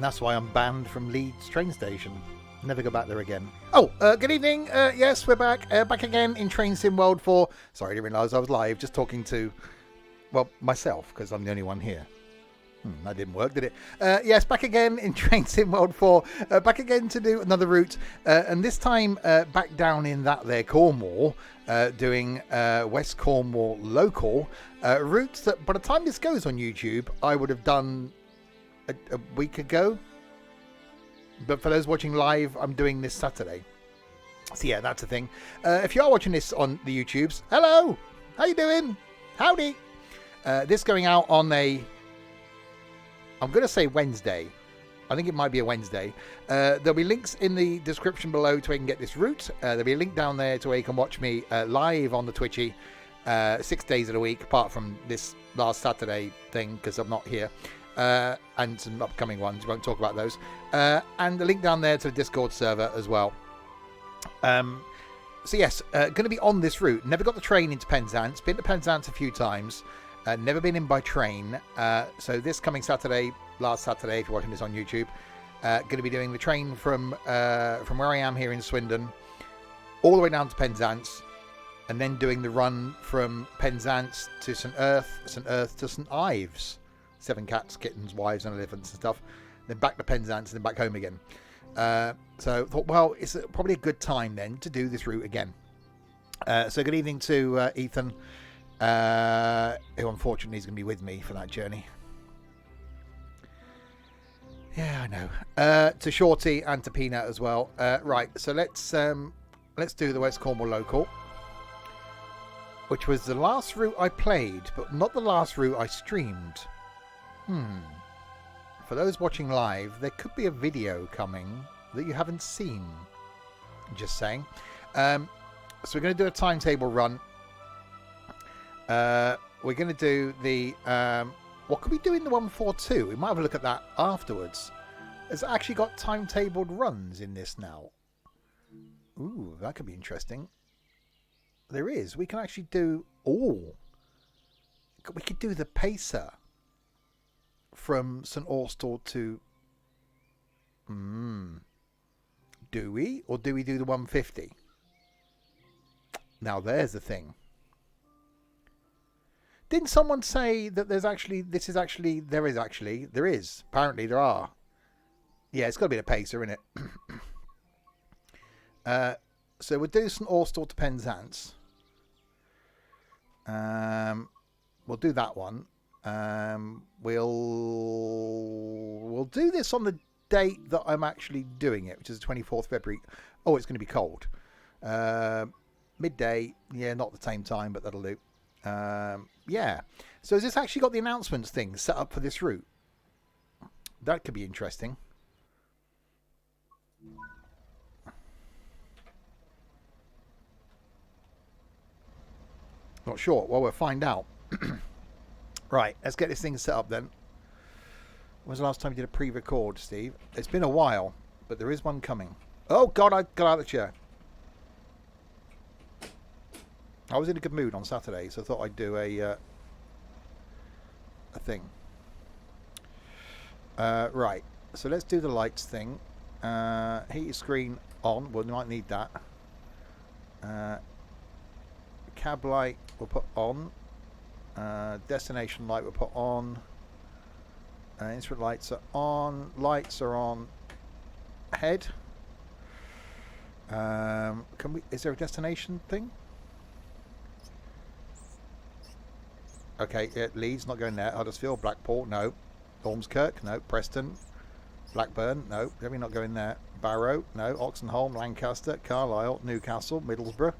And that's why I'm banned from Leeds train station. Never go back there again. Oh, good evening. Yes, we're back. Back again in Train Sim World 4. Sorry, I didn't realise I was live. Just talking to, well, myself, because I'm the only one here. That didn't work, did it? Yes, back again in Train Sim World 4. Back again to do another route. And this time back down in that there Cornwall. Doing West Cornwall local. Routes that by the time this goes on YouTube, I would have done a week ago. But for those watching live, I'm doing this Saturday. So yeah, that's the thing. If you are watching this on the YouTubes, hello! How you doing? Howdy! This going out on a... I'm going to say Wednesday. I think it might be a Wednesday. There'll be links in the description below to where you can get this route. There'll be a link down there to where you can watch me live on the Twitchy 6 days of the week, apart from this last Saturday thing, because I'm not here. And some upcoming ones. Won't talk about those. And the link down there to the Discord server as well. So yes, going to be on this route. Never got the train into Penzance. Been to Penzance a few times. Never been in by train. So this coming Saturday, last Saturday, if you're watching this on YouTube, going to be doing the train from where I am here in Swindon, all the way down to Penzance, and then doing the run from Penzance to St Ives to St Ives. 7 cats, kittens, wives and elephants and stuff. Then back to Penzance and then back home again. So I thought, well, it's probably a good time then to do this route again. So good evening to Ethan, who unfortunately is going to be with me for that journey. Yeah, I know. To Shorty and to Peanut as well. Right, so let's do the West Cornwall local, which was the last route I played, but not the last route I streamed. For those watching live, there could be a video coming that you haven't seen. Just saying. So we're going to do a timetable run. We're going to do the... what could we do in the 142? We might have a look at that afterwards. Has it actually got timetabled runs in this now? Ooh, that could be interesting. There is. We can actually do... Oh! We could do the Pacer from St Austell to... Do we? Or do we do the 150? Now there's the thing. Didn't someone say that there's actually... There is. Apparently there are. Yeah, it's got to be the Pacer, isn't it? So we'll do St Austell to Penzance. We'll do that one. We'll do this on the date that I'm actually doing it, which is the 24th February. Oh, it's going to be cold. Midday. Yeah, not the same time, but that'll do. Yeah. So has this actually got the announcements thing set up for this route? That could be interesting. Not sure. Well, we'll find out. Right, let's get this thing set up then. When was the last time you did a pre-record, Steve? It's been a while, but there is one coming. Oh, God, I got out of the chair. I was in a good mood on Saturday, so I thought I'd do a thing. Right, so let's do the lights thing. Heat your screen on. Well, you might need that. Cab light we'll put on. Destination light we'll put on. Instrument lights are on. Lights are on. Head. Can we? Is there a destination thing? Okay, yeah, Leeds not going there. Huddersfield, Blackpool, no. Ormskirk, no. Preston, Blackburn, no. Definitely not going there. Barrow, no. Oxenholme, Lancaster, Carlisle, Newcastle, Middlesbrough,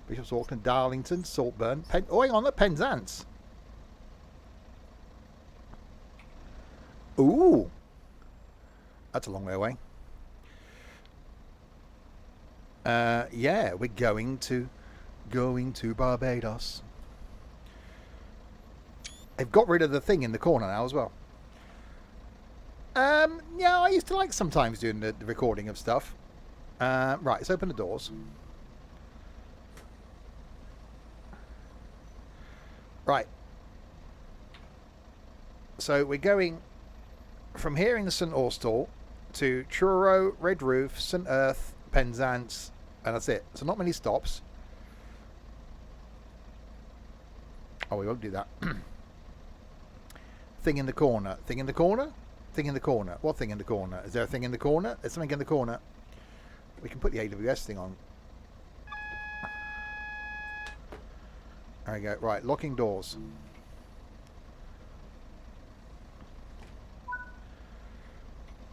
Bishop's Auckland, Darlington, Saltburn, oh, hang on, Penzance. Ooh, that's a long way away. Yeah, we're going to Barbados. They've got rid of the thing in the corner now as well. Yeah, I used to like sometimes doing the recording of stuff. Right, let's open the doors. Right. So we're going from here in St Austell to Truro, Redruth, St Earth, Penzance, and that's it. So not many stops. Oh, we won't do that. Thing in the corner. Thing in the corner? Thing in the corner. What thing in the corner? Is there a thing in the corner? There's something in the corner. We can put the AWS thing on. There we go. Right, locking doors.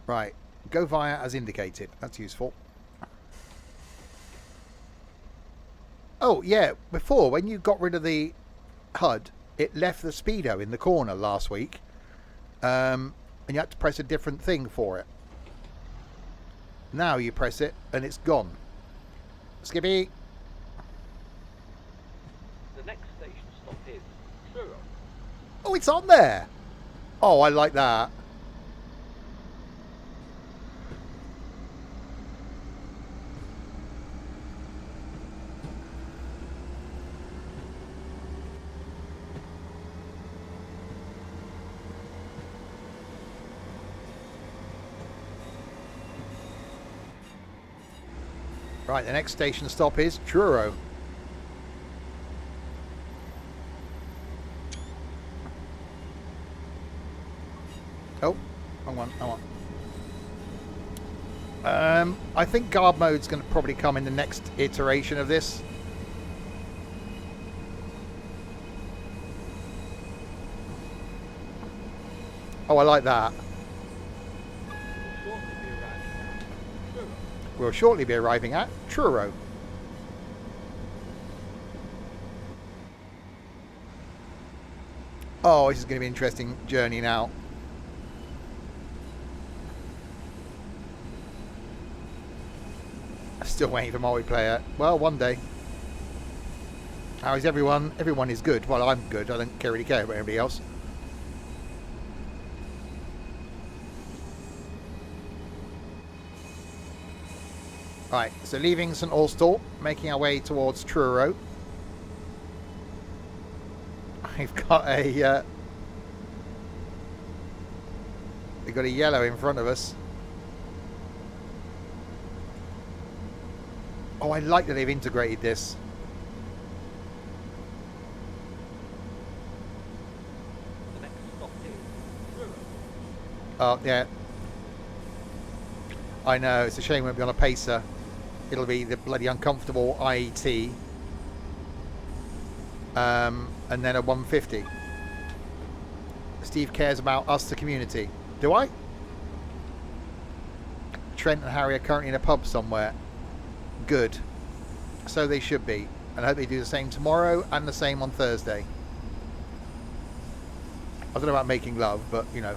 Right, go via as indicated. That's useful. Oh, yeah, before, when you got rid of the HUD, it left the speedo in the corner last week. And you had to press a different thing for it. Now you press it, and it's gone. Skippy. The next station stop is Truro. Oh, it's on there. Oh, I like that. Right, the next station stop is Truro. Oh, hang on. I think guard mode's going to probably come in the next iteration of this. Oh, I like that. We'll shortly be arriving at Truro. Oh, this is going to be an interesting journey now. Still waiting for multiplayer. Well, one day. How is everyone? Everyone is good. Well, I'm good. I don't really care about anybody else. Right, so leaving St Austell, making our way towards Truro. We've got a yellow in front of us. Oh, I like that they've integrated this. The next stop is Truro. Oh, yeah. I know, it's a shame we won't be on a pacer. It'll be the bloody uncomfortable IET. And then a 150. Steve cares about us, the community. Do I? Trent and Harry are currently in a pub somewhere. Good. So they should be. And I hope they do the same tomorrow and the same on Thursday. I don't know about making love, but, you know.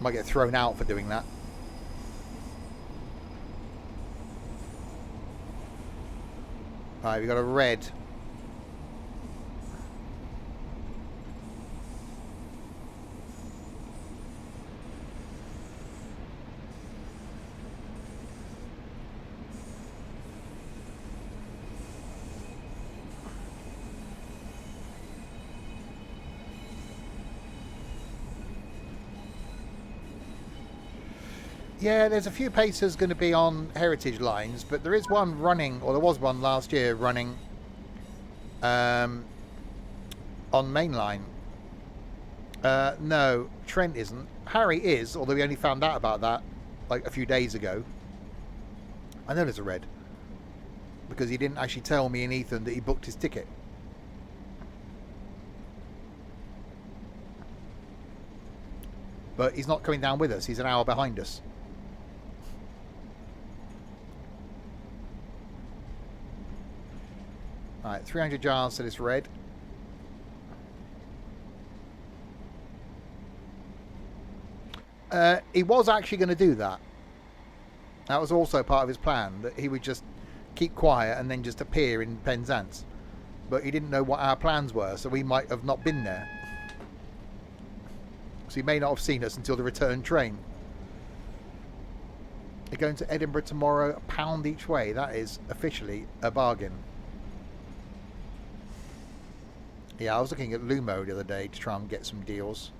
Might get thrown out for doing that. Right, we've got a red. Yeah, there's a few pacers going to be on heritage lines, but there is one running, or there was one last year running on mainline. No, Trent isn't. Harry is, although we only found out about that like a few days ago. I know there's a red because he didn't actually tell me and Ethan that he booked his ticket. But he's not coming down with us. He's an hour behind us. Alright, 300 yards to this red. He was actually going to do that. That was also part of his plan, that he would just keep quiet and then just appear in Penzance. But he didn't know what our plans were, so we might have not been there. So he may not have seen us until the return train. They're going to Edinburgh tomorrow, £1 each way. That is officially a bargain. Yeah, I was looking at Lumo the other day to try and get some deals.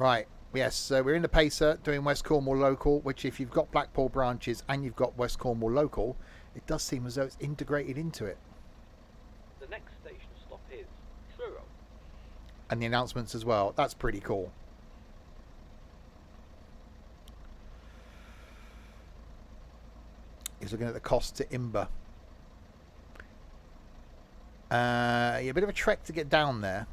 Right. Yes, so we're in the Pacer doing West Cornwall Local, which if you've got Blackpool branches and you've got West Cornwall Local, it does seem as though it's integrated into it. The next station stop is Truro. And the announcements as well. That's pretty cool. He's looking at the cost to Imber. Yeah, a bit of a trek to get down there.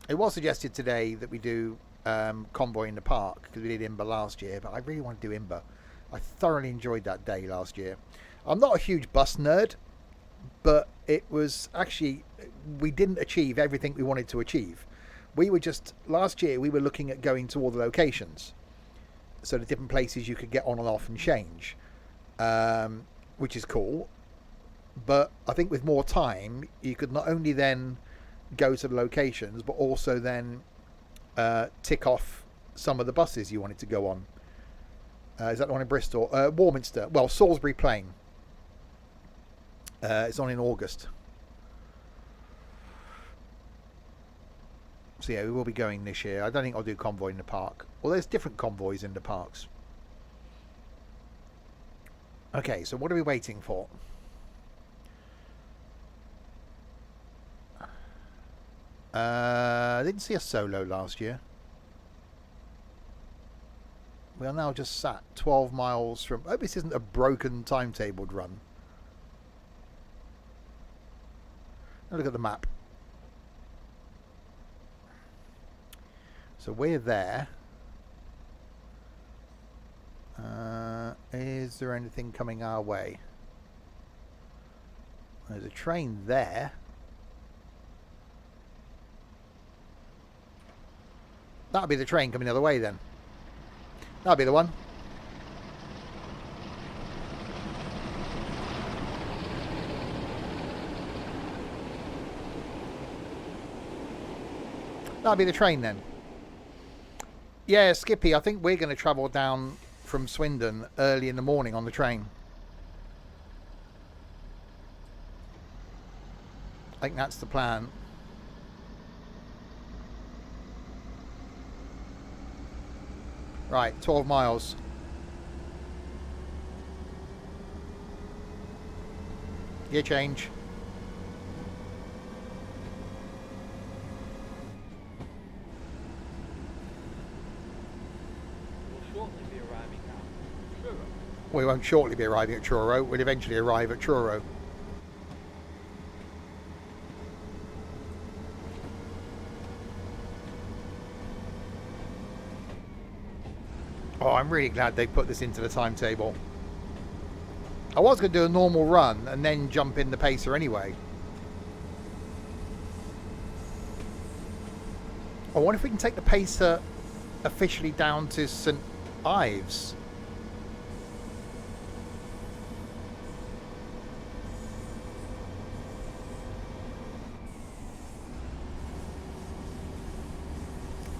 It was suggested today that we do Convoy in the Park because we did Imber last year, but I really want to do Imber. I thoroughly enjoyed that day last year. I'm not a huge bus nerd, but it was actually, we didn't achieve everything we wanted to achieve. We were just, last year we were looking at going to all the locations, so the different places you could get on and off and change, which is cool. But I think with more time you could not only then go to the locations, but also then tick off some of the buses you wanted to go on. Is that the one in Bristol? Warminster. Well, Salisbury Plain. It's on in August. So yeah, we will be going this year. I don't think I'll do Convoy in the Park. Well, there's different convoys in the parks. Okay, so what are we waiting for? I didn't see a solo last year. We are now just sat 12 miles from... I hope this isn't a broken timetabled run. Now look at the map. So we're there. Is there anything coming our way? There's a train there. That'll be the train coming the other way then. That'll be the one. That'll be the train then. Yeah, Skippy, I think we're going to travel down from Swindon early in the morning on the train. I think that's the plan. Right, 12 miles. Gear change. We'll shortly be arriving at Truro. We won't shortly be arriving at Truro. We'll eventually arrive at Truro. Oh, I'm really glad they put this into the timetable. I was going to do a normal run and then jump in the Pacer anyway. I wonder if we can take the Pacer officially down to St Ives.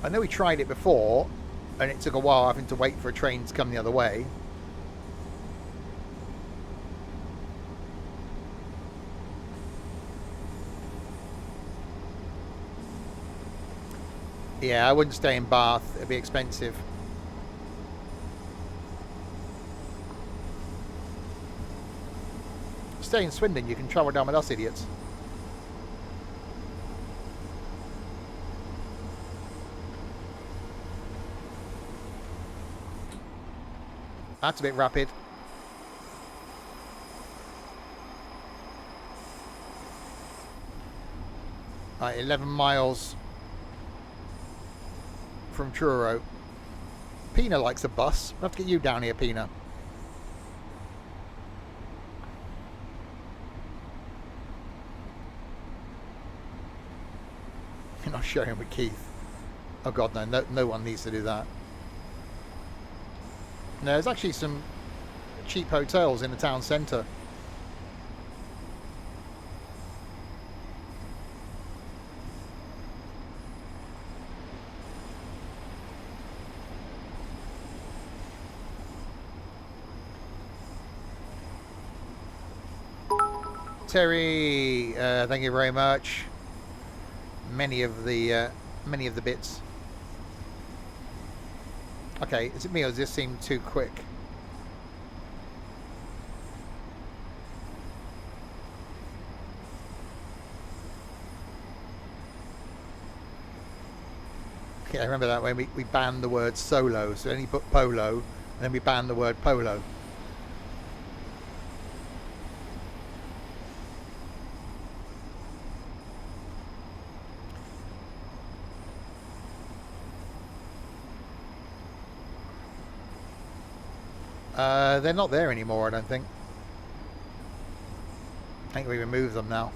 I know we tried it before and it took a while having to wait for a train to come the other way. Yeah, I wouldn't stay in Bath. It'd be expensive. Stay in Swindon, you can travel down with us idiots. That's a bit rapid. Right, 11 miles from Truro. Pina likes a bus. We'll have to get you down here, Pina. You're not sharing with Keith. Oh god, no one needs to do that. No, there's actually some cheap hotels in the town centre. Terry, thank you very much. Many of the bits. Okay, is it me or does this seem too quick? Okay, I remember that when we banned the word solo, so only put polo, and then we banned the word polo. They're not there anymore, I don't think. I think we removed them now.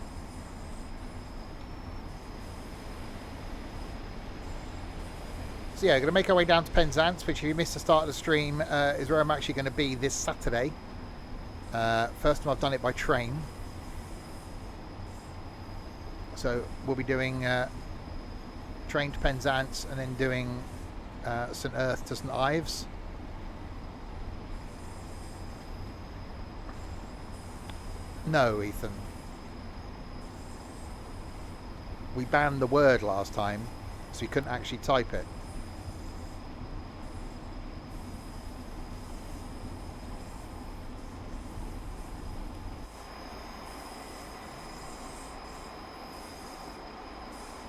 So yeah, we're going to make our way down to Penzance, which if you missed the start of the stream, is where I'm actually going to be this Saturday. First time I've done it by train. So we'll be doing train to Penzance and then doing St Ives to St Ives. No, Ethan. We banned the word last time, so you couldn't actually type it.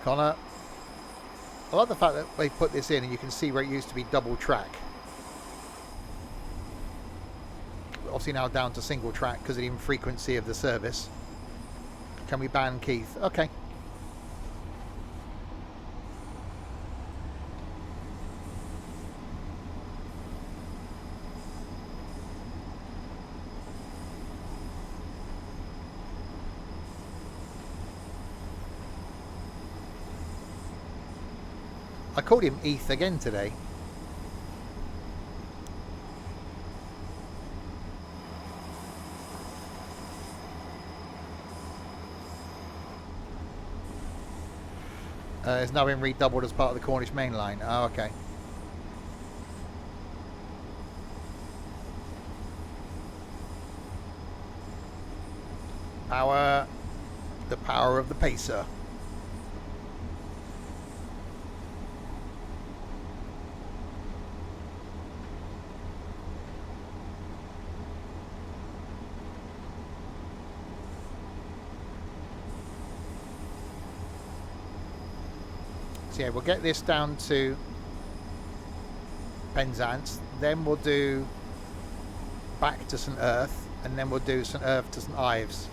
Connor, I like the fact that they put this in and you can see where it used to be double track. Obviously now down to single track because of the infrequency of the service. Can we ban Keith? Okay. I called him Eth again today. It's now been redoubled as part of the Cornish main line. Oh, okay. Power. The power of the pacer. So yeah, we'll get this down to Penzance, then we'll do back to St Ives, and then we'll do St Ives to St Ives.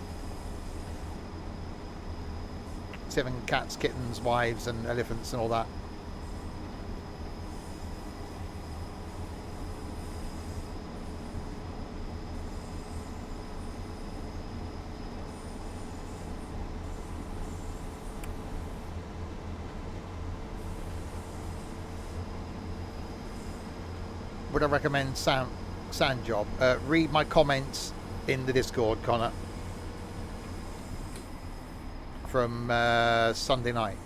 7 cats, kittens, wives and elephants and all that. Would I recommend sand job? Read my comments in the Discord, Connor, from Sunday night.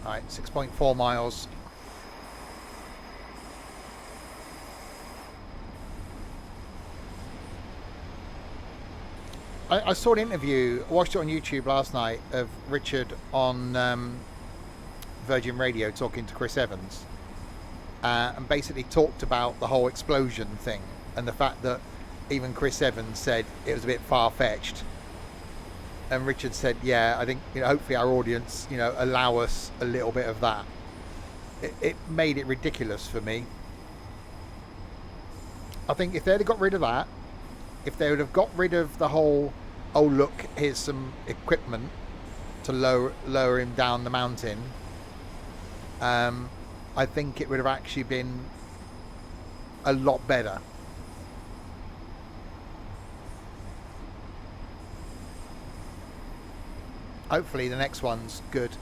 Alright, 6.4 miles. I saw an interview, watched it on YouTube last night, of Richard on Virgin Radio talking to Chris Evans, and basically talked about the whole explosion thing and the fact that even Chris Evans said it was a bit far-fetched, and Richard said, yeah, I think, you know, hopefully our audience, you know, allow us a little bit of that. It made it ridiculous for me. I think if they'd have got rid of that, if they would have got rid of the whole, oh look, here's some equipment to lower him down the mountain, I think it would have actually been a lot better. Hopefully the next one's good.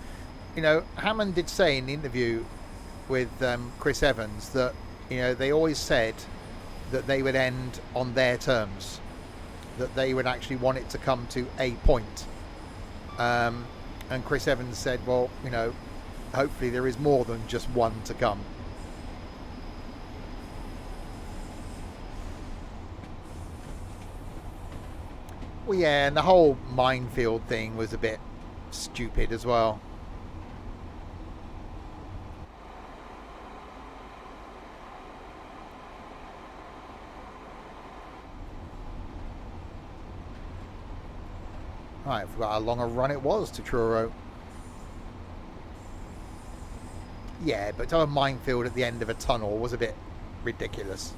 You know, Hammond did say in the interview with Chris Evans that, you know, they always said that they would end on their terms, that they would actually want it to come to a point. And Chris Evans said, well, you know, hopefully there is more than just one to come. Well, yeah, and the whole minefield thing was a bit stupid as well. Right, I forgot how long a run it was to Truro. Yeah, but to have a minefield at the end of a tunnel was a bit ridiculous.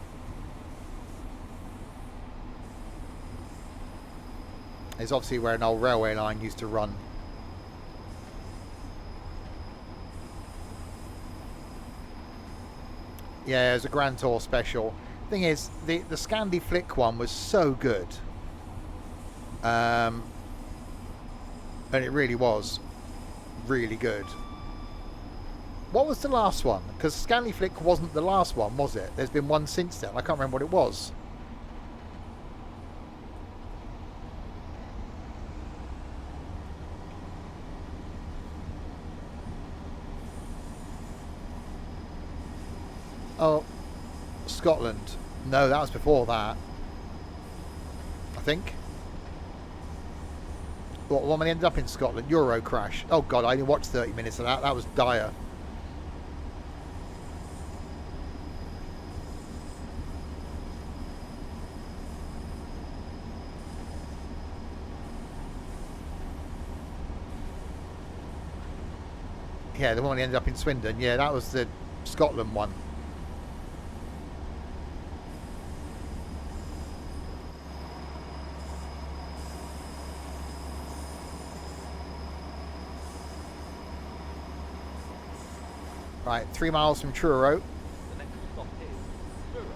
It's obviously where an old railway line used to run. Yeah, it was a Grand Tour special. Thing is, the Scandi Flick one was so good. And it really was. Really good. What was the last one? Because Scandi Flick wasn't the last one, was it? There's been one since then. I can't remember what it was. Oh, Scotland. No, that was before that. I think. What when we ended up in Scotland? Euro crash. Oh god, I only watched 30 minutes of that. That was dire. Yeah, the one we ended up in Swindon. Yeah, that was the Scotland one. Right, 3 miles from Truro. The next stop is Truro.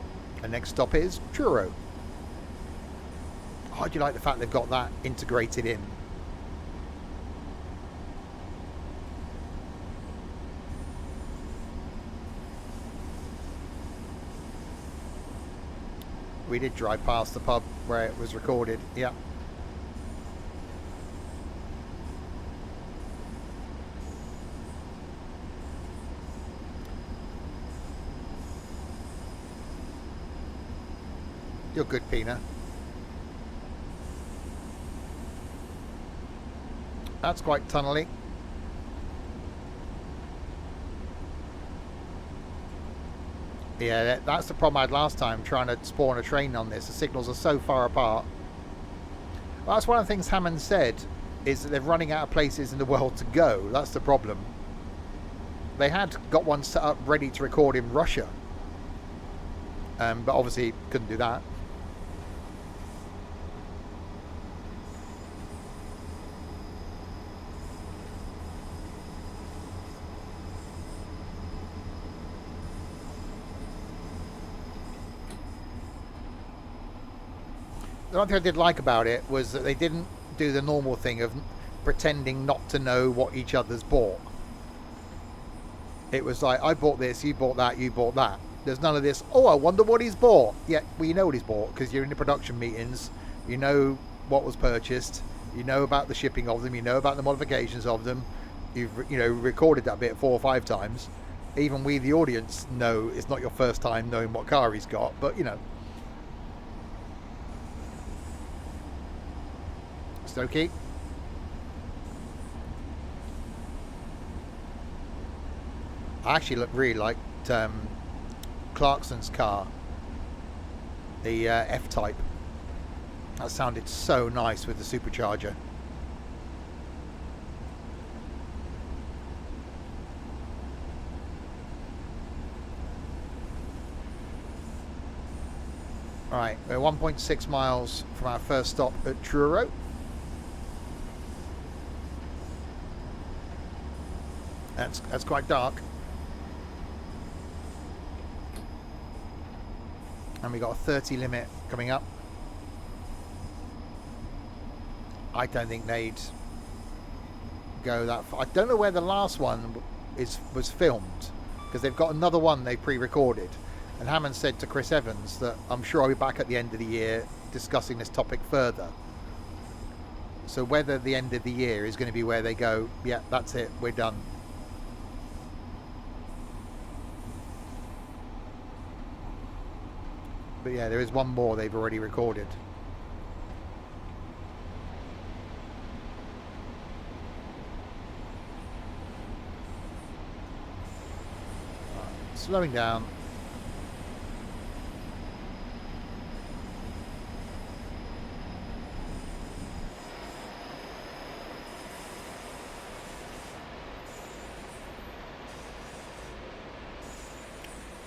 The next stop is Truro. How do you like the fact they've got that integrated in? We did drive past the pub where it was recorded. Yeah. You're good, Pina. That's quite tunnely. Yeah, that's the problem I had last time trying to spawn a train on this. The signals are so far apart. Well, that's one of the things Hammond said, is that they're running out of places in the world to go. That's the problem. They had got one set up ready to record in Russia. But obviously couldn't do that. The one thing I did like about it was that they didn't do the normal thing of pretending not to know what each other's bought. It was like, I bought this, you bought that, you bought that. There's none of this, oh, I wonder what he's bought. Yeah, well, you know what he's bought because you're in the production meetings. You know what was purchased. You know about the shipping of them. You know about the modifications of them. You've, recorded that bit 4 or 5 times. Even we, the audience, know it's not your first time knowing what car he's got, but, Stokey. I actually really liked Clarkson's car, the F-Type. That sounded so nice with the supercharger. Right, we're 1.6 miles from our first stop at Truro. That's quite dark. And we got a 30 limit coming up. I don't think they'd go that far. I don't know where the last one was filmed, because they've got another one they pre-recorded. And Hammond said to Chris Evans that I'm sure I'll be back at the end of the year discussing this topic further. So whether the end of the year is going to be where they go, yeah, that's it, we're done. But yeah, there is one more they've already recorded. slowing down.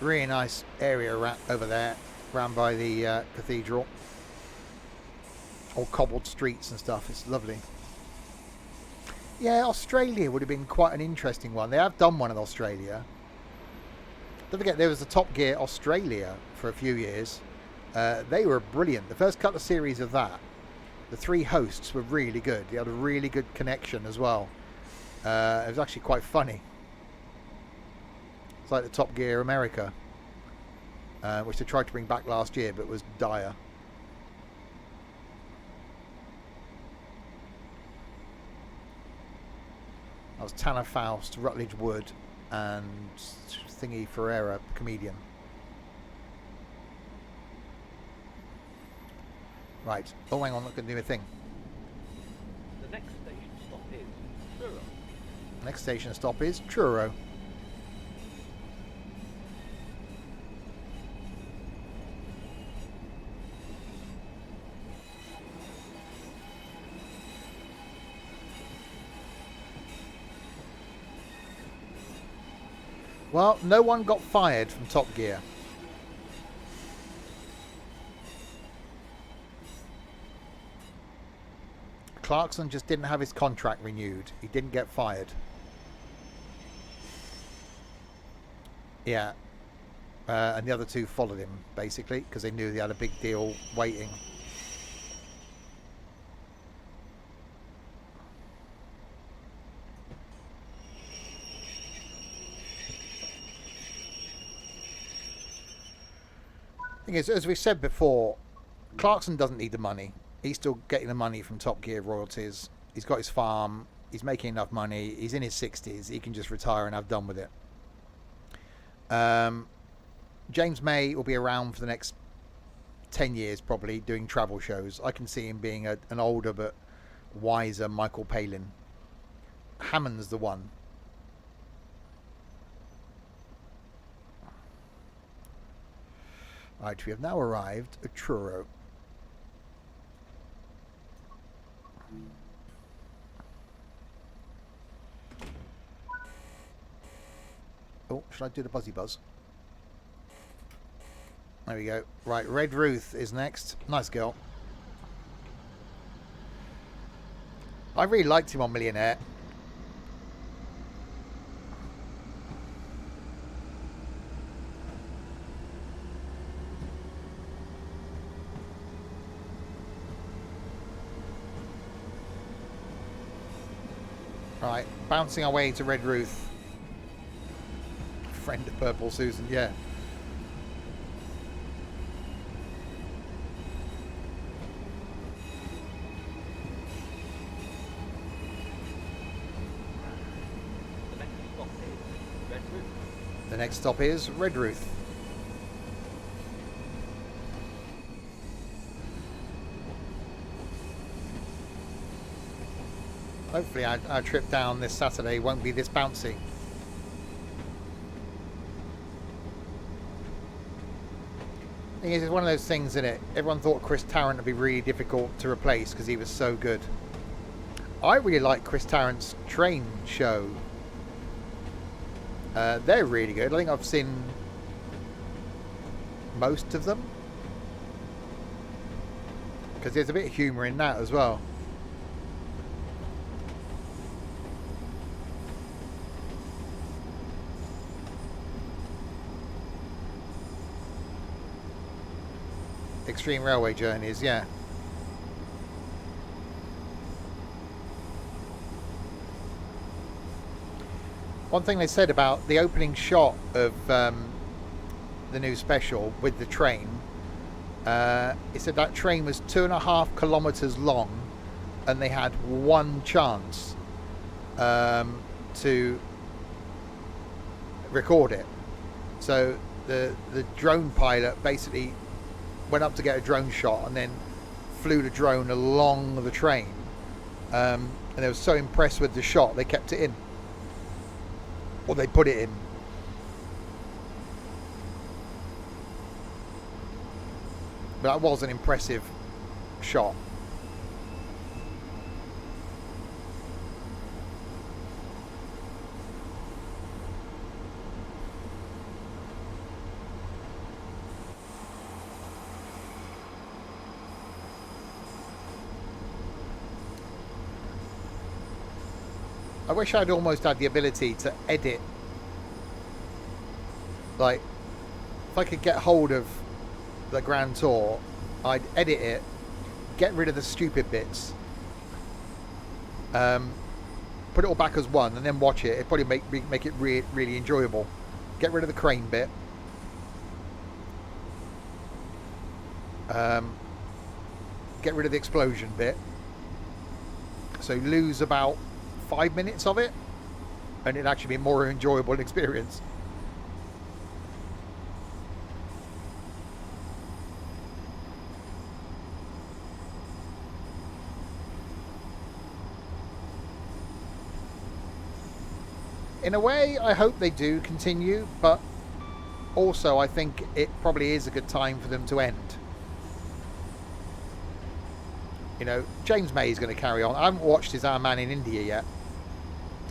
Really nice area over there, round by the cathedral. All cobbled streets and stuff. It's lovely. Yeah, Australia would have been quite an interesting one. They have done one in Australia. Don't forget, there was a Top Gear Australia for a few years. They were brilliant. The first couple of series of that, the three hosts were really good. They had a really good connection as well. It was actually quite funny. It's like the Top Gear America, which they tried to bring back last year, but was dire. That was Tanner Faust, Rutledge Wood, and Thingy Ferreira, comedian. Right. Oh, hang on, I'm going to do a thing. The next station stop is Truro. Next station stop is Truro. Well, no one got fired from Top Gear. Clarkson just didn't have his contract renewed. He didn't get fired. Yeah. And the other two followed him, basically, because they knew they had a big deal waiting. Thing is, as we said before, Clarkson doesn't need the money. He's still getting the money from Top Gear royalties. He's got his farm. He's making enough money. He's in his 60s. He can just retire and have done with it. James May will be around for the next 10 years, probably, doing travel shows. I can see him being an older but wiser Michael Palin. Hammond's the one. Right, we have now arrived at Truro. Oh, should I do the buzzy buzz? There we go. Right, Redruth is next. Nice girl. I really liked him on Millionaire. Right, bouncing our way to Redruth. Friend of Purple Susan, yeah. The next stop is Redruth. Hopefully our trip down this Saturday won't be this bouncy. Thing is, it's one of those things, isn't it? Everyone thought Chris Tarrant would be really difficult to replace because he was so good. I really like Chris Tarrant's train show. They're really good. I think I've seen most of them. Because there's a bit of humour in that as well. Extreme Railway Journeys, yeah. One thing they said about the opening shot of the new special with the train, it said that train was 2.5 kilometres long and they had one chance to record it. So the drone pilot basically went up to get a drone shot and then flew the drone along the train, and they were so impressed with the shot they kept it in, or they put it in. But that was an impressive shot. I wish I'd almost had the ability to edit. Like, if I could get hold of the Grand Tour, I'd edit it, get rid of the stupid bits, put it all back as one, and then watch it. It'd probably make it really enjoyable. Get rid of the crane bit. Get rid of the explosion bit. So lose about 5 minutes of it, and it'd actually be a more enjoyable experience. In a way, I hope they do continue, but also I think it probably is a good time for them to end. You know, James May is going to carry on. I haven't watched his Our Man in India yet.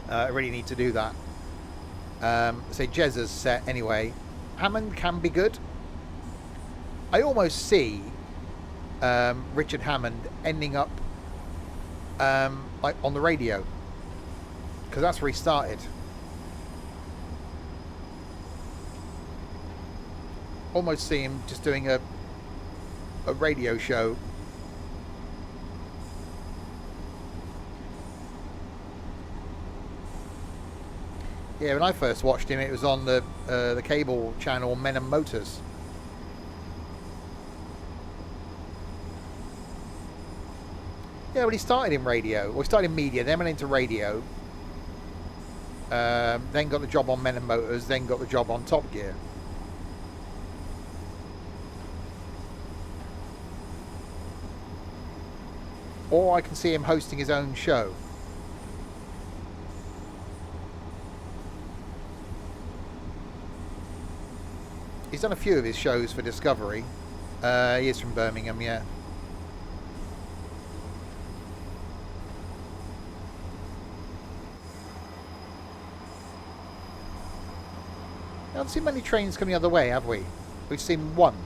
I really need to do that. Say Jezza's set anyway. Hammond can be good. I almost see Richard Hammond ending up like on the radio, because that's where he started. Almost see him just doing a radio show. Yeah, when I first watched him, it was on the cable channel Men and Motors. Yeah, well, he started in radio. Well, he started in media, then went into radio. Then got the job on Men and Motors, then got the job on Top Gear. Or I can see him hosting his own show. He's done a few of his shows for Discovery. He is from Birmingham, yeah. We haven't seen many trains coming the other way, have we? We've seen one.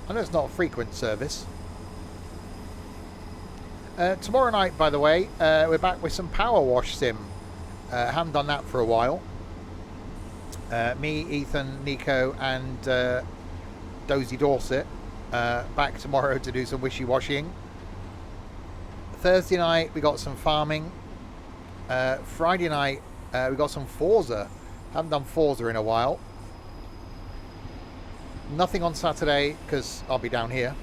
I know it's not a frequent service. Tomorrow night, by the way, we're back with some Power Wash Sim. Haven't done that for a while. Me, Ethan, Nico and Dozy Dorset back tomorrow to do some wishy-washying. Thursday night we got some farming. Friday night we got some Forza. Haven't done Forza in a while. Nothing on Saturday because I'll be down here.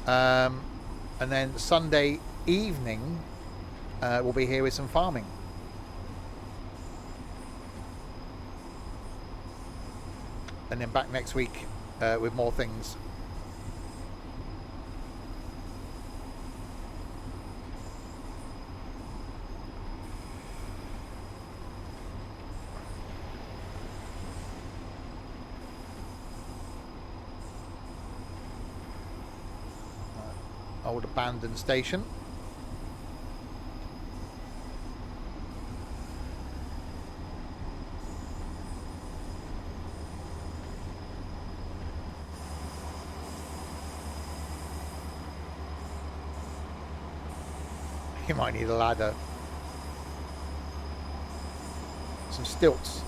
And then Sunday evening we'll be here with some farming. And then back next week with more things. Old abandoned station. You might need a ladder. Some stilts.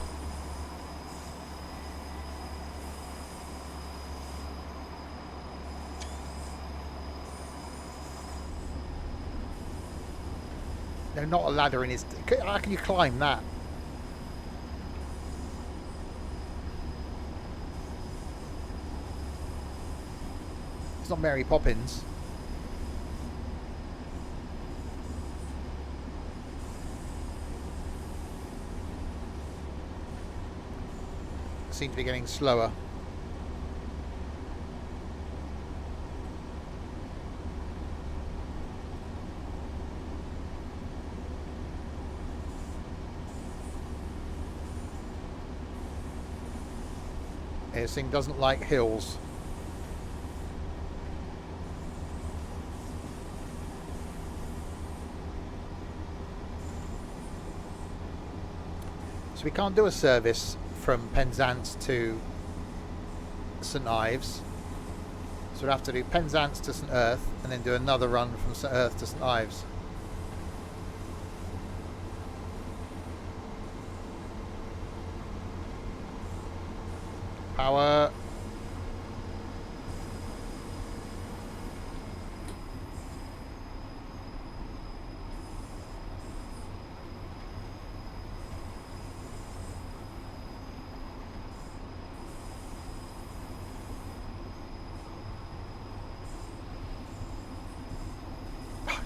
No, not a ladder in his... How can you climb that? It's not Mary Poppins. seem to be getting slower. This thing doesn't like hills. So we can't do a service from Penzance to St Ives. So we'd have to do Penzance to St Earth and then do another run from St Earth to St Ives. Power.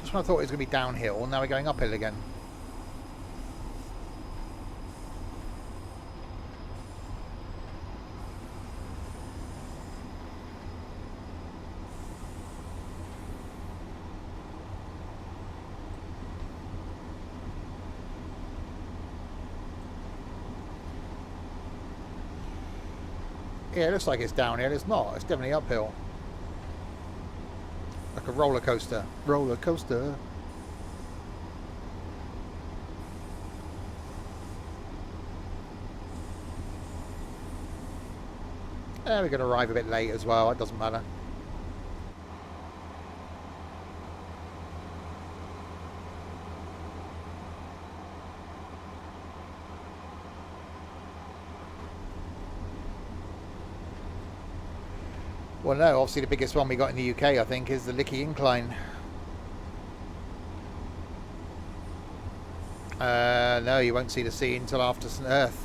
Just when I thought it was going to be downhill, now we're going uphill again. Yeah, it looks like it's downhill. It's not. It's definitely uphill. Like a roller coaster. Roller coaster. We're going to arrive a bit late as well. It doesn't matter. Well, no, obviously the biggest one we got in the UK, I think, is the Lickey Incline. No, you won't see the sea until after St Earth.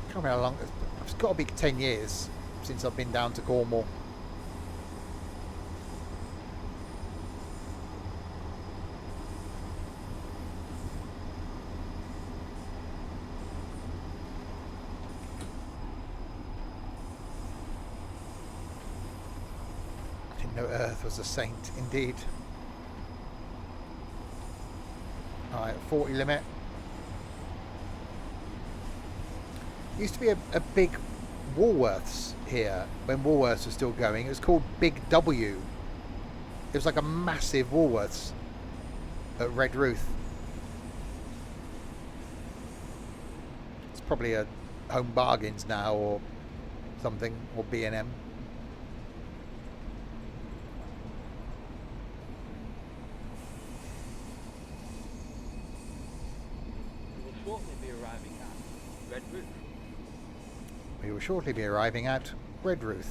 Can't remember how long. It's got to be 10 years since I've been down to Cornwall. No, Earth was a saint indeed. Alright, 40 limit. Used to be a big Woolworths here when Woolworths was still going. It was called Big W. It was like a massive Woolworths at Redruth. It's probably a Home Bargains now or something, or B&M. We will shortly be arriving at Redruth.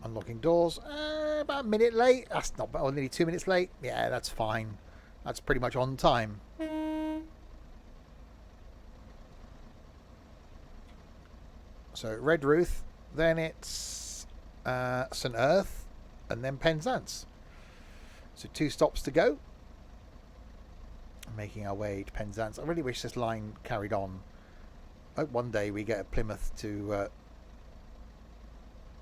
Unlocking doors. About a minute late. That's not bad. Oh, nearly 2 minutes late. Yeah, that's fine. That's pretty much on time. So Redruth, then it's St Earth, and then Penzance. So 2 stops to go. Making our way to Penzance. I really wish this line carried on. I hope one day we get a Plymouth to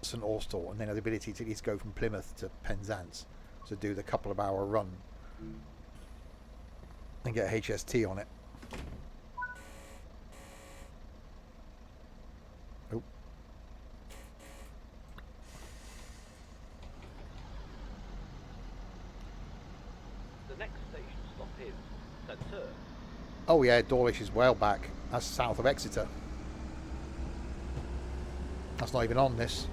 St Austell, and then have the ability to at least go from Plymouth to Penzance, so do the couple of hour run and get HST on it. Oh. The next station stop is St Ives. Oh yeah, Dawlish is well back. That's south of Exeter. That's not even on this.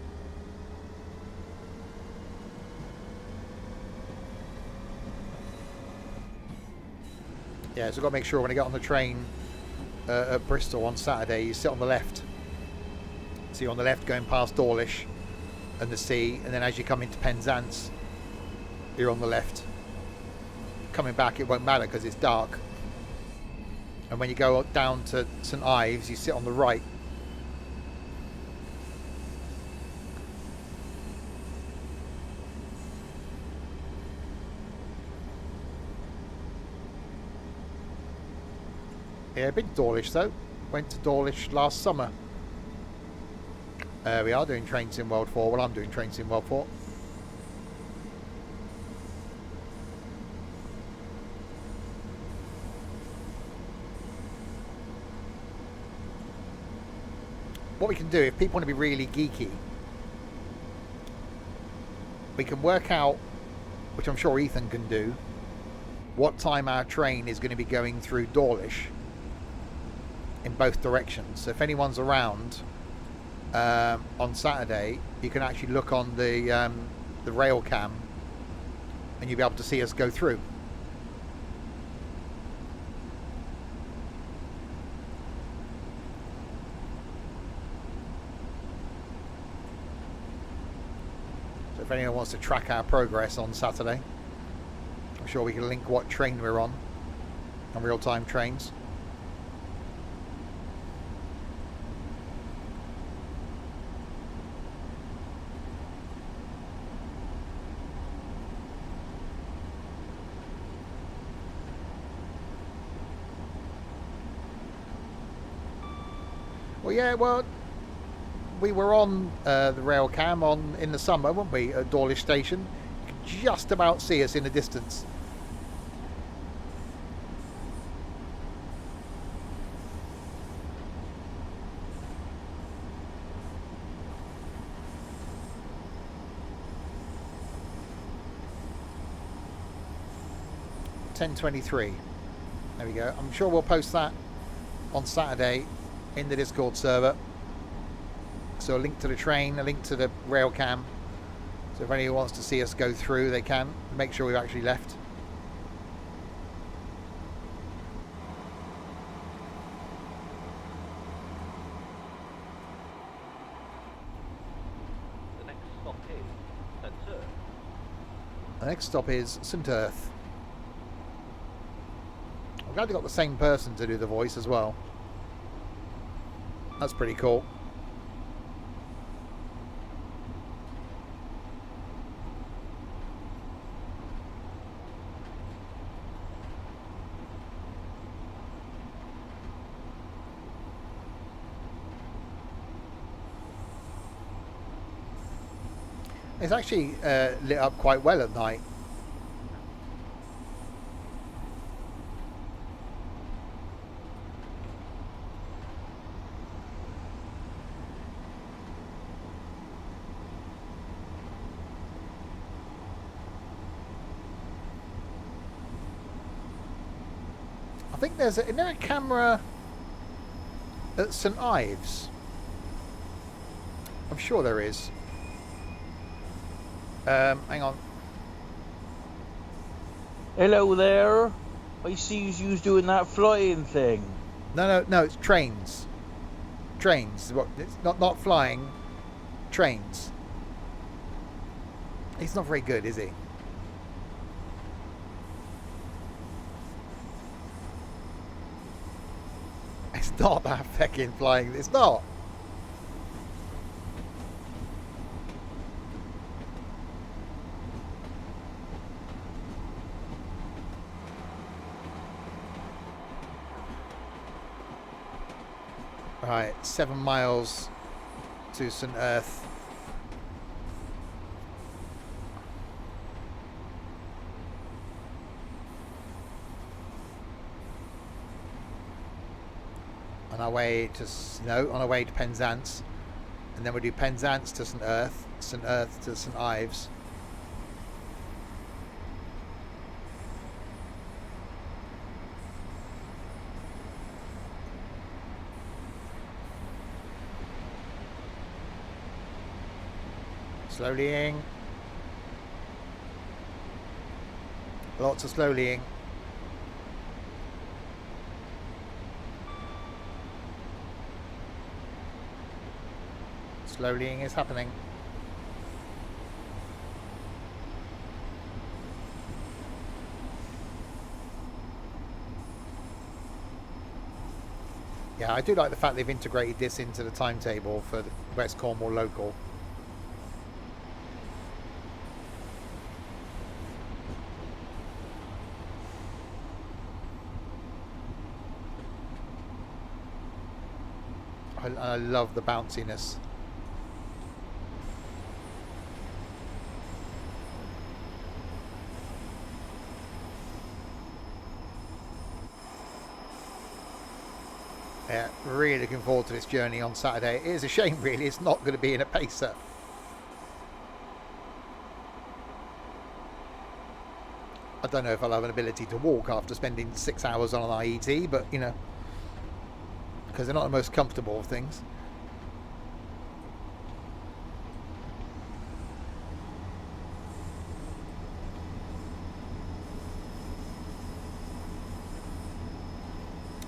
Yeah, so we've got to make sure when I get on the train at Bristol on Saturday, you sit on the left. So you're on the left going past Dawlish and the sea, and then as you come into Penzance, you're on the left. Coming back, it won't matter because it's dark. And when you go down to St Ives, you sit on the right. Yeah, I've been to Dawlish though. Went to Dawlish last summer. We are doing Train Sim World 4. Well, I'm doing Train Sim World 4. What we can do, if people want to be really geeky, we can work out, which I'm sure Ethan can do, what time our train is going to be going through Dawlish in both directions. So if anyone's around on Saturday, you can actually look on the rail cam and you'll be able to see us go through. So if anyone wants to track our progress on Saturday, I'm sure we can link what train we're on real-time trains. Well, yeah, well, we were on the rail cam in the summer, weren't we, at Dawlish Station? You could just about see us in the distance. .23. There we go. I'm sure we'll post that on Saturday in the Discord server. So a link to the train, a link to the rail cam. So if anyone wants to see us go through, they can. Make sure we've actually left. The next stop is St Ives. The next stop is St Ives. I'm glad they got the same person to do the voice as well. That's pretty cool. It's actually lit up quite well at night. I think isn't there a camera at St Ives? I'm sure there is. Hang on. Hello there. I see you doing that flying thing. No, it's trains. Trains. It's not flying. Trains. He's not very good, is he? It's not that fucking flying. It's not. Right, 7 miles to St Ives. On our way to Penzance, and then we'll do Penzance to St Ives, St Ives to St Ives. Slowlying. Lots of slowlying. Slowlying is happening. Yeah, I do like the fact they've integrated this into the timetable for the West Cornwall local. I love the bounciness. Yeah, really looking forward to this journey on Saturday. It is a shame, really, it's not going to be in a pacer. I don't know if I'll have an ability to walk after spending 6 hours on an IET, but, you know, because they're not the most comfortable of things.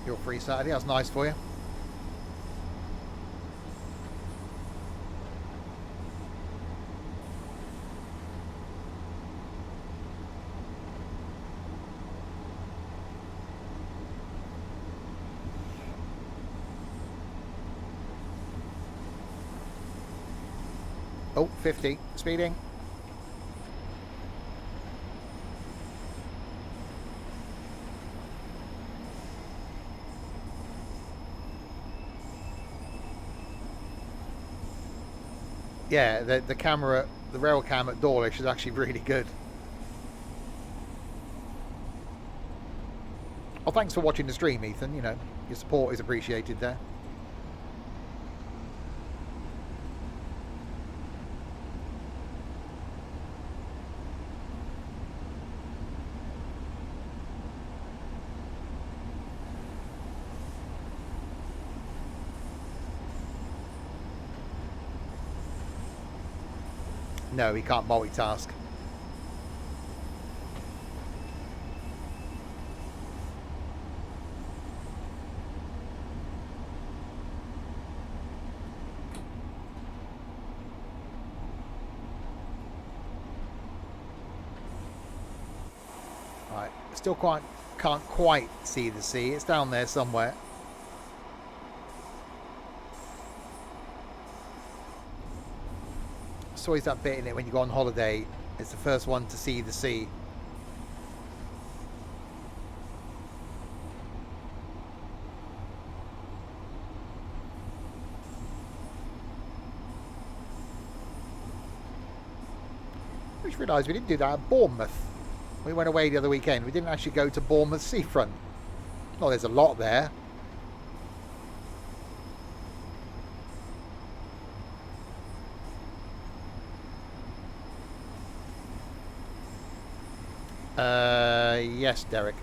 You're free Saturday, that's nice for you. Oh, 50, speeding. Yeah, the camera, the rail cam at Dawlish is actually really good. Oh, thanks for watching the stream, Ethan. You know, your support is appreciated there. No, he can't multitask. Right, still can't quite see the sea. It's down there somewhere. It's always that bit in it when you go on holiday. It's the first one to see the sea. I just realised we didn't do that at Bournemouth. We went away the other weekend. We didn't actually go to Bournemouth seafront. Oh, there's a lot there. Yes, Derek.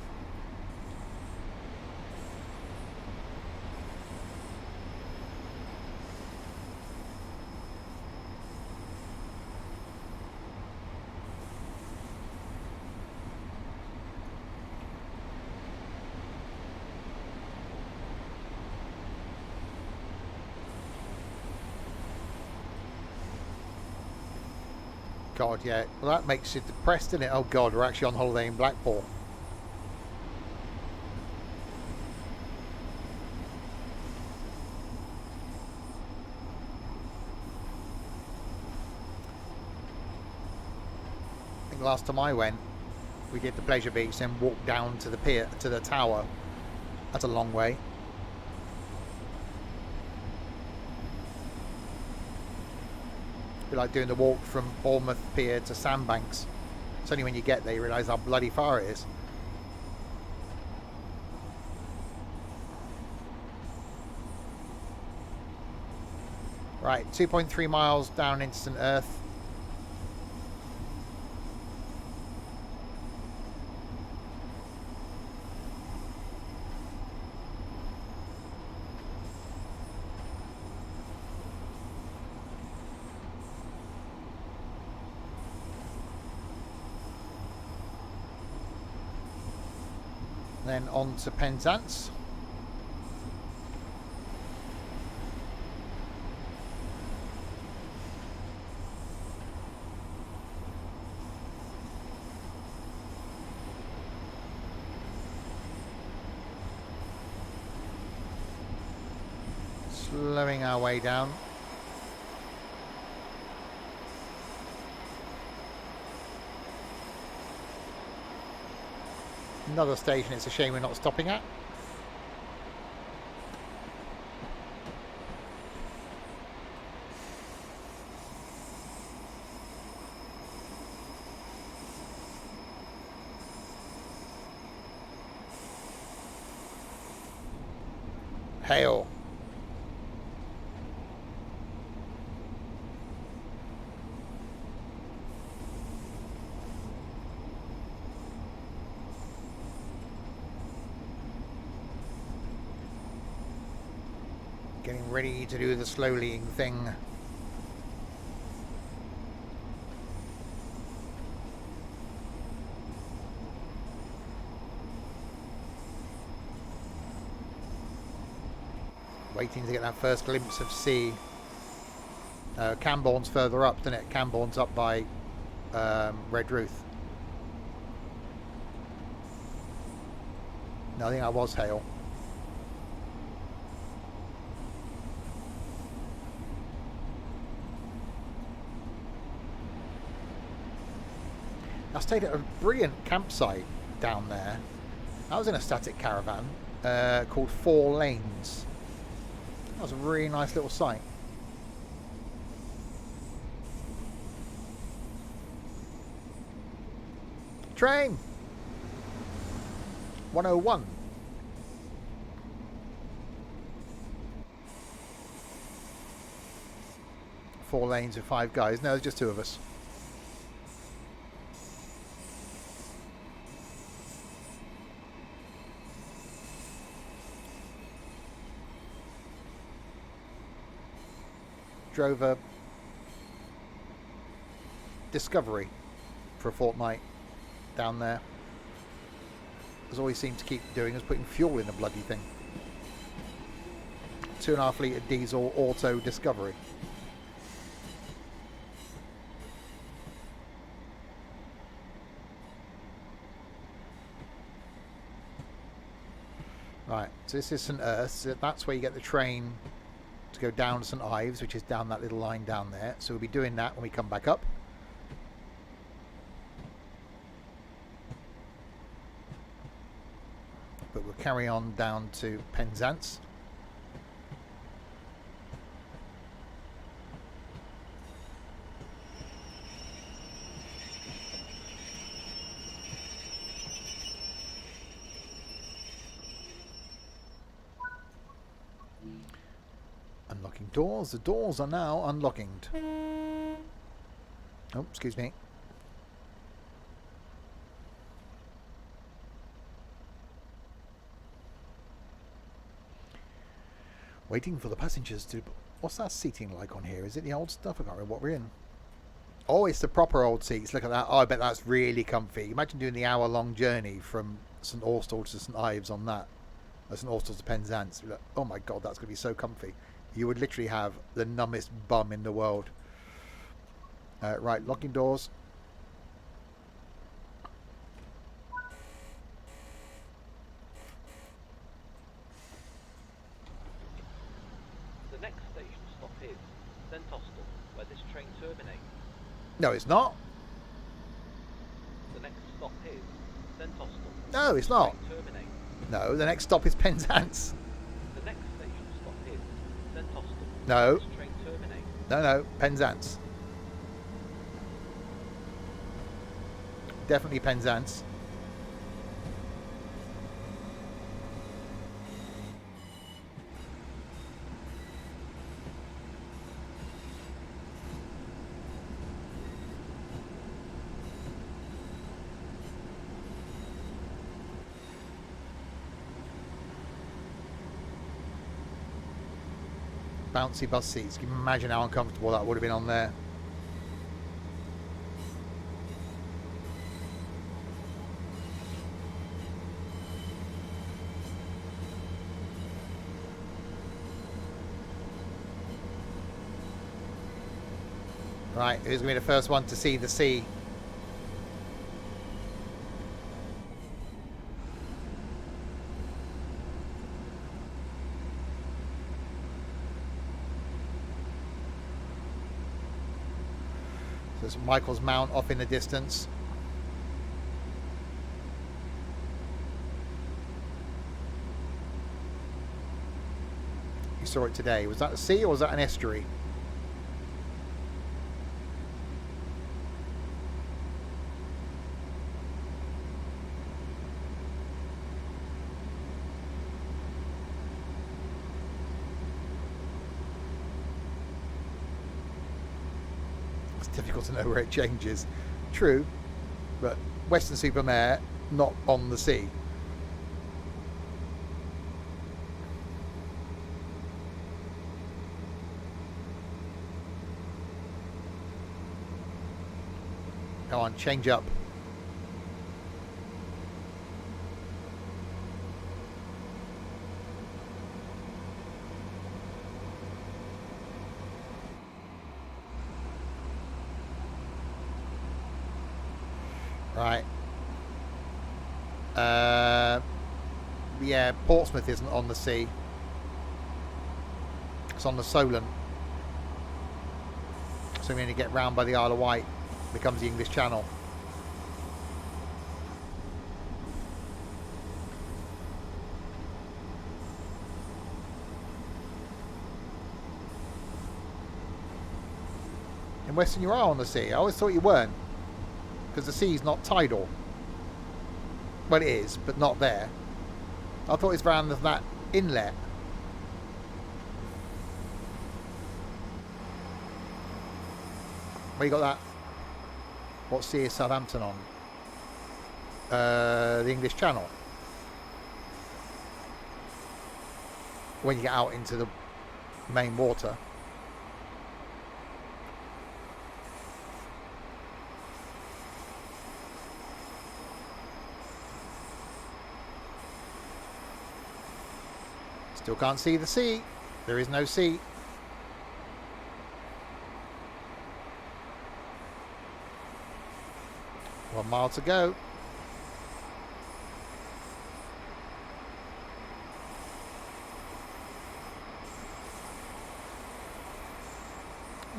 God, yeah. Well, that makes you depressed, doesn't it? Oh, God, we're actually on holiday in Blackpool. I think last time I went, we did the pleasure beach, then walked down to the pier, to the tower. That's a long way. Be like doing the walk from Bournemouth Pier to Sandbanks. It's only when you get there you realise how bloody far it is. Right, 2.3 miles down into St Earth. Then on to Penzance. Slowing our way down. Another station it's a shame we're not stopping at. Hail. Getting ready to do the slowlying thing. Waiting to get that first glimpse of sea. Camborne's further up, isn't it? Camborne's up by Redruth. No, I think that was Hale. I stayed at a brilliant campsite down there. I was in a static caravan called 4 Lanes. That was a really nice little site. Train 101. Four lanes with 5 guys. No, there's just 2 of us. Drove a Discovery for a fortnight down there. As all he seemed to keep doing is putting fuel in the bloody thing. 2.5 litre diesel auto Discovery. Right, so this is St Ives. So that's where you get the train to go down to St Ives, which is down that little line down there. So we'll be doing that when we come back up. But we'll carry on down to Penzance. Unlocking doors. The doors are now unlocking. Oh, excuse me. Waiting for the passengers to... What's that seating like on here? Is it the old stuff? I can't remember what we're in. Oh, it's the proper old seats. Look at that. Oh, I bet that's really comfy. Imagine doing the hour-long journey from St Austell to St Ives on that. Or St Austell to Penzance. Oh my God, that's going to be so comfy. You would literally have the numbest bum in the world. Right, locking doors. The next station stop is St Austell, where this train terminates. No, it's not. The next stop is St Austell. No, it's not. Terminate. No, the next stop is Penzance. The next station stop is St Austell. No. This train terminate. No, Penzance. Definitely Penzance. Bouncy bus seats. Can you imagine how uncomfortable that would have been on there? Right, who's going to be the first one to see the sea? There's Michael's Mount off in the distance. You saw it today. Was that a sea or was that an estuary? It's difficult to know where it changes. True, but Western-super-Mare, not on the sea. Come on, change up. Right. Yeah, Portsmouth isn't on the sea. It's on the Solent. So we need to get round by the Isle of Wight. Becomes the English Channel. In Western you are on the sea. I always thought you weren't. Because the sea's not tidal. Well, it is, but not there. I thought it's around that inlet. Where you got that? What sea is Southampton on? The English Channel. When you get out into the main water. Still can't see the sea. There is no sea. One mile to go.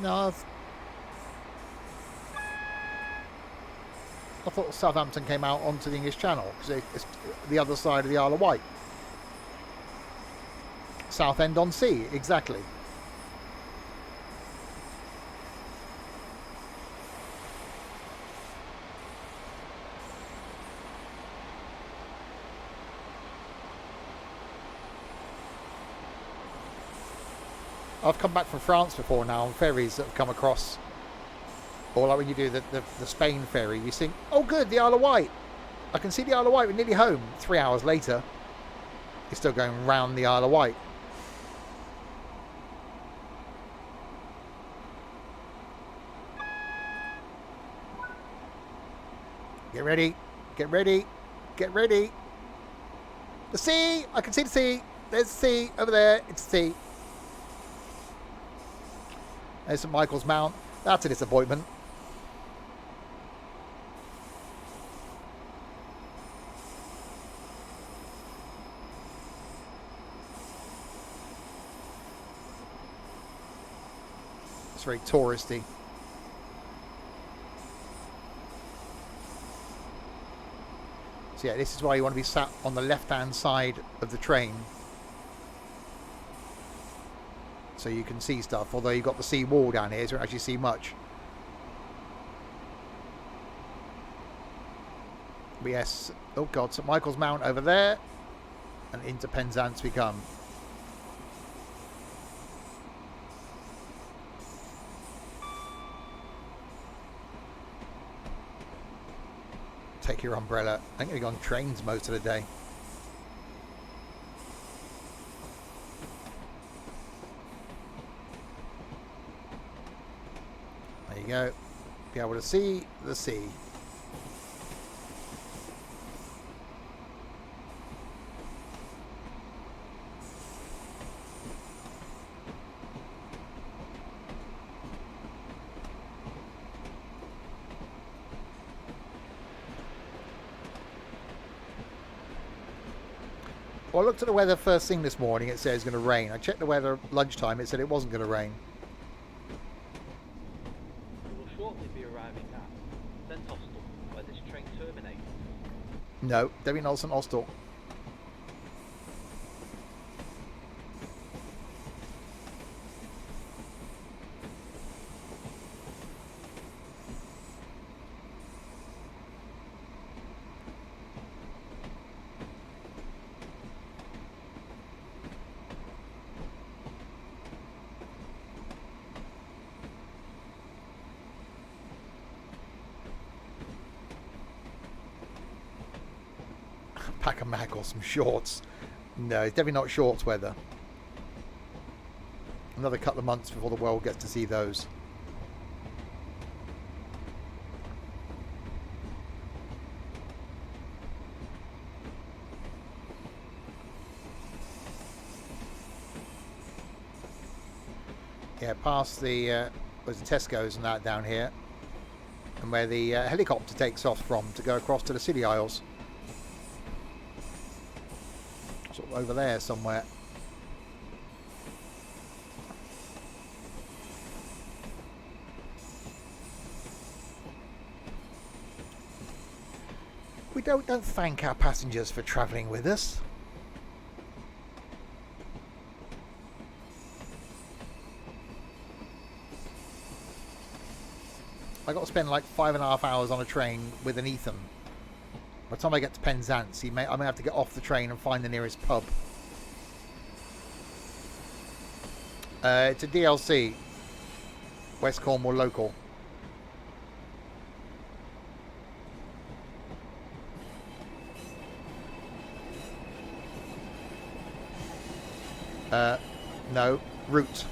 No, I thought Southampton came out onto the English Channel because it's the other side of the Isle of Wight. Southend on sea, exactly. I've come back from France before now on ferries that have come across. Or like when you do the Spain ferry, you think, oh good, the Isle of Wight. I can see the Isle of Wight, we're nearly home. 3 hours later, you're still going round the Isle of Wight. Get ready, get ready, get ready. The sea! I can see the sea. There's the sea over there. It's the sea. There's St Michael's Mount. That's a disappointment. It's very touristy. So yeah, this is why you want to be sat on the left-hand side of the train, so you can see stuff. Although you've got the sea wall down here, so you don't actually see much. But yes, oh god, St Michael's Mount over there, and into Penzance we come. Take your umbrella. I'm going to go on trains most of the day. There you go. Be able to see the sea. Well, I looked at the weather first thing this morning. It said it's going to rain. I checked the weather at lunchtime. It said it wasn't going to rain. It will shortly be arriving at St Austell, where this train terminates? No, definitely not St Austell. Pack a mag or some shorts. No, it's definitely not shorts weather. Another couple of months before the world gets to see those. Yeah, past the there's the Tesco's and that down here, and where the helicopter takes off from to go across to the City Isles. Sort of over there somewhere. We don't thank our passengers for travelling with us. I got to spend like 5.5 hours on a train with an Ethan. By the time I get to Penzance, I may have to get off the train and find the nearest pub. It's a DLC. West Cornwall local. No. Route.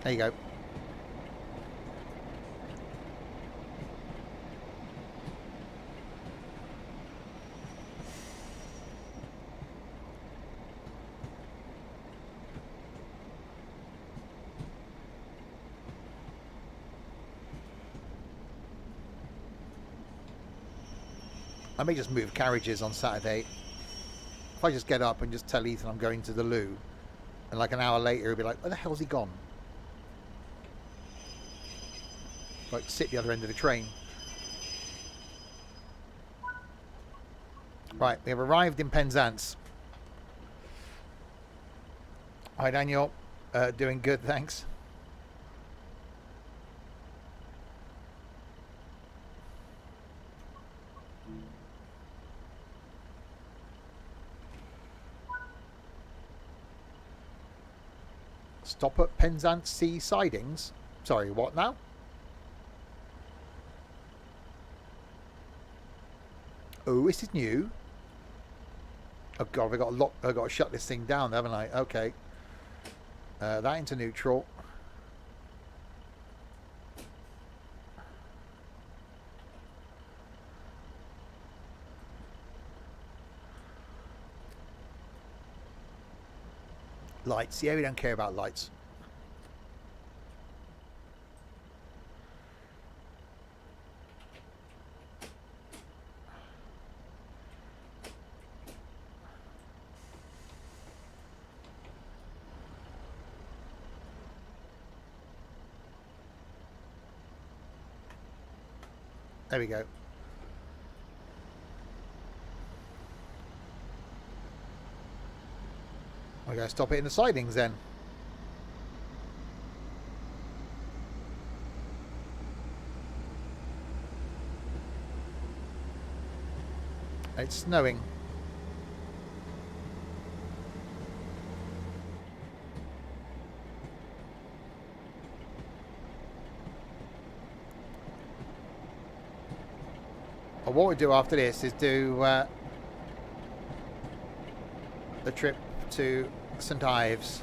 There you go. I may just move carriages on Saturday. If I just get up and just tell Ethan I'm going to the loo, and like an hour later he'll be like, where the hell's he gone? Like, sit the other end of the train. Right, we have arrived in Penzance. Hi Daniel, doing good, thanks. Stop at Penzance Sea sidings. Sorry, what now? Oh, this is new. Oh god, I've got to shut this thing down, haven't I? Okay. That into neutral. Lights. Yeah, we don't care about lights. There we go. We're going to stop it in the sidings then. It's snowing. Well, what we do after this is do the trip to St Ives.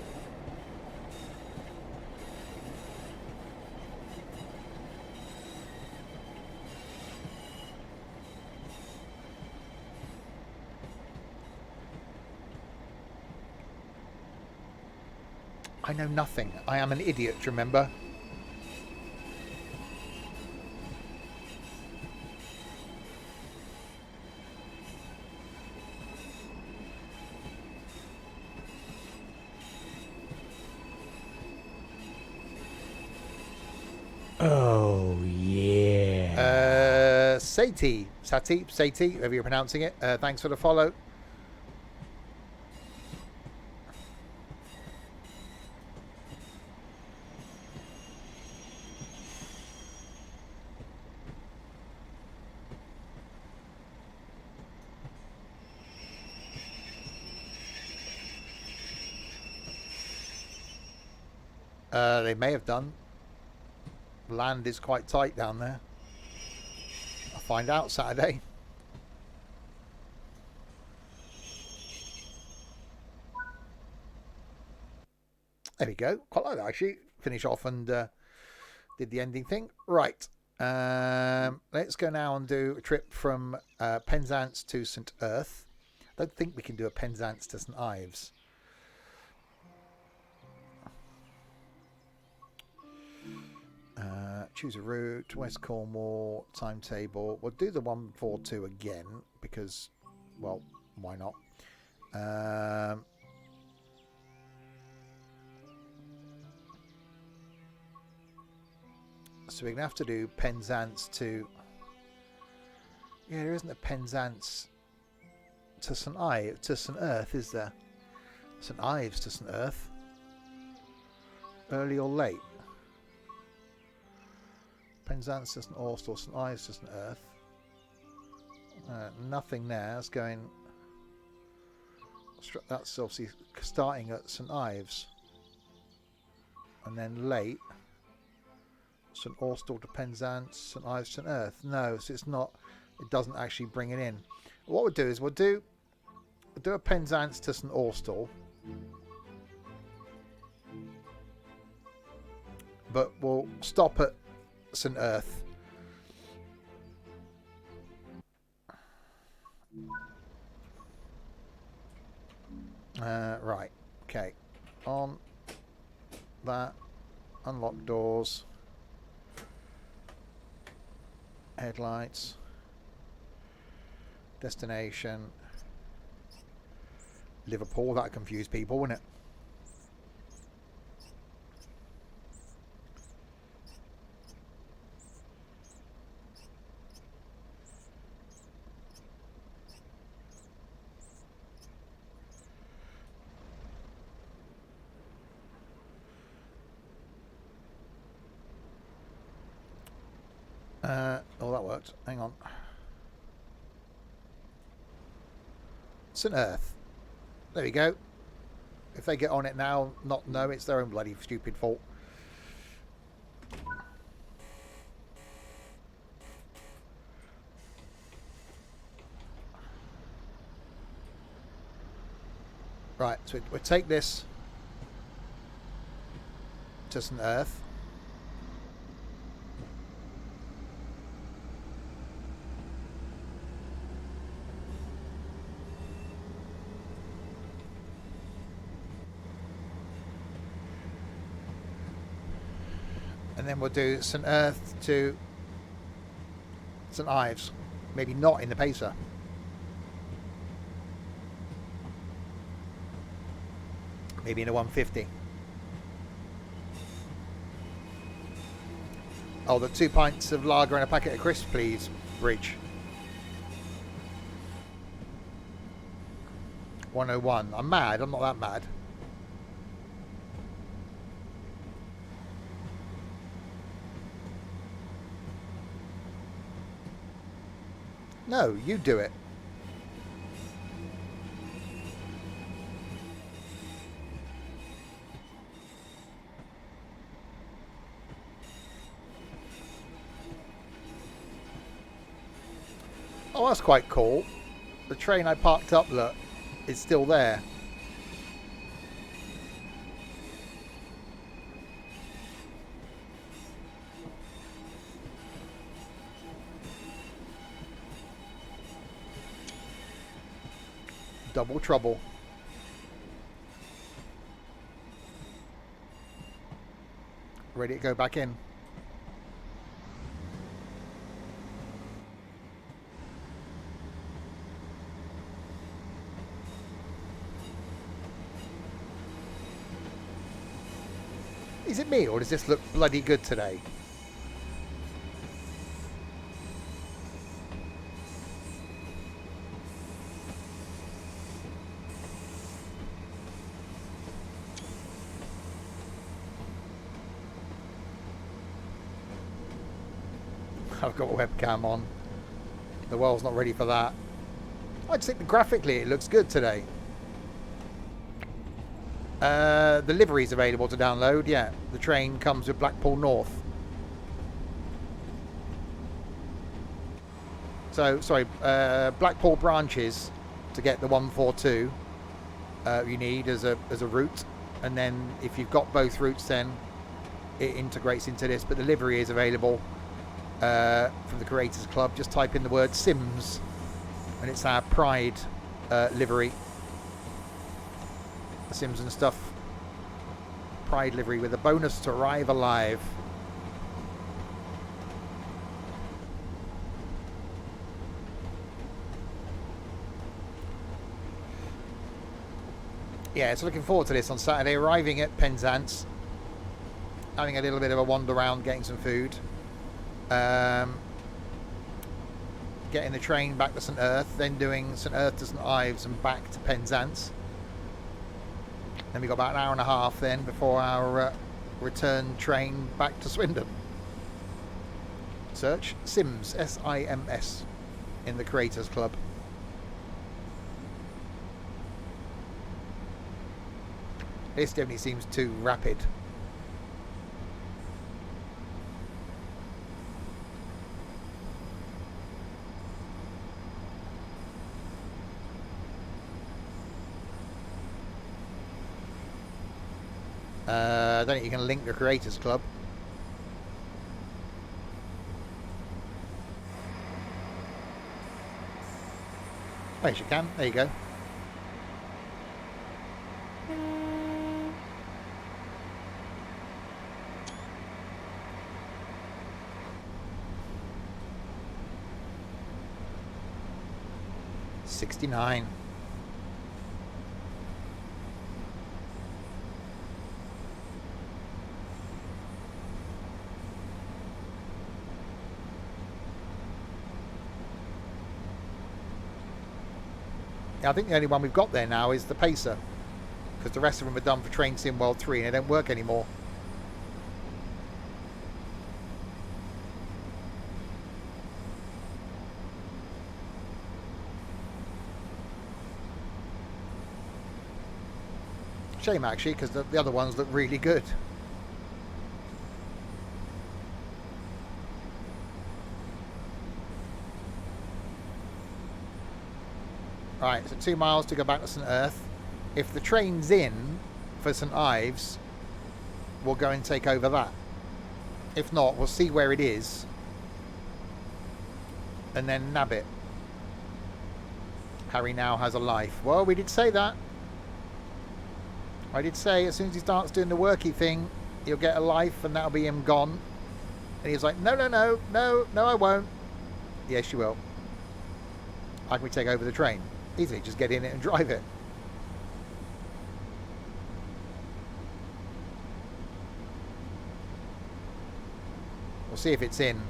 I know nothing. I am an idiot, remember? Oh, Sati, however you're pronouncing it. Thanks for the follow. They may have done. Land is quite tight down there. I'll find out Saturday. There we go. Quite like that actually. Finish off and did the ending thing. Right. Let's go now and do a trip from Penzance to St Earth. I don't think we can do a Penzance to St Ives. Choose a route, West Cornwall, timetable. We'll do the 142 again because, well, why not? So we're going to have to do Penzance to... Yeah, there isn't a Penzance to St Ives, to St Earth, is there? St Ives to St Earth. Early or late? Penzance to St Austell, St Ives to St Earth. Nothing there. It's going... That's obviously starting at St Ives. And then late. St Austell to Penzance, St Ives, St Earth. No, so it's not... It doesn't actually bring it in. What we'll do is we'll do a Penzance to St Austell. But we'll stop at St Earth. Right. Okay. On that. Unlock doors. Headlights. Destination. Liverpool. That confused people, wouldn't it? Oh, that worked. Hang on. St Earth. There we go. If they get on it now, no, it's their own bloody stupid fault. Right, so we'll take this to St Earth. And then we'll do St Earth to St Ives. Maybe not in the pacer. Maybe in a 150. Oh, the 2 pints of lager and a packet of crisps, please, Bridge. 101. I'm mad. I'm not that mad. No, you do it. Oh, that's quite cool. The train I parked up, look, is still there. Double trouble. Ready to go back in. Is it me, or does this look bloody good today? I've got a webcam on. The world's not ready for that. I just think graphically it looks good today. The livery's available to download, yeah. The train comes with Blackpool North. So, sorry, Blackpool branches to get the 142 you need as a route. And then if you've got both routes, then it integrates into this. But the livery is available from the Creators Club. Just type in the word Sims and it's our Pride livery. The Sims and stuff Pride livery with a bonus to arrive alive. Yeah, so looking forward to this on Saturday. Arriving at Penzance, having a little bit of a wander around, getting some food, getting the train back to St Ives, then doing St Ives to St Ives and back to Penzance. Then we've got about an hour and a half then before our return train back to Swindon. Search Sims, S-I-M-S, in the Creators Club. This definitely seems too rapid. I don't think you can link the Creators Club. Oh, yes, you can. There you go. $69. I think the only one we've got there now is the Pacer, because the rest of them are done for Train Sim World 3 and they don't work anymore. Shame actually, because the other ones look really good. Right, so 2 miles to go back to St Ives. If the train's in for St Ives, we'll go and take over that. If not, we'll see where it is and then nab it. Harry now has a life. Well, we did say that. I did say as soon as he starts doing the worky thing, he'll get a life and that'll be him gone. And he's like, no, no, no, no, no, I won't. Yes, you will. How can we take over the train? Easily, just get in it and drive it. We'll see if it's in.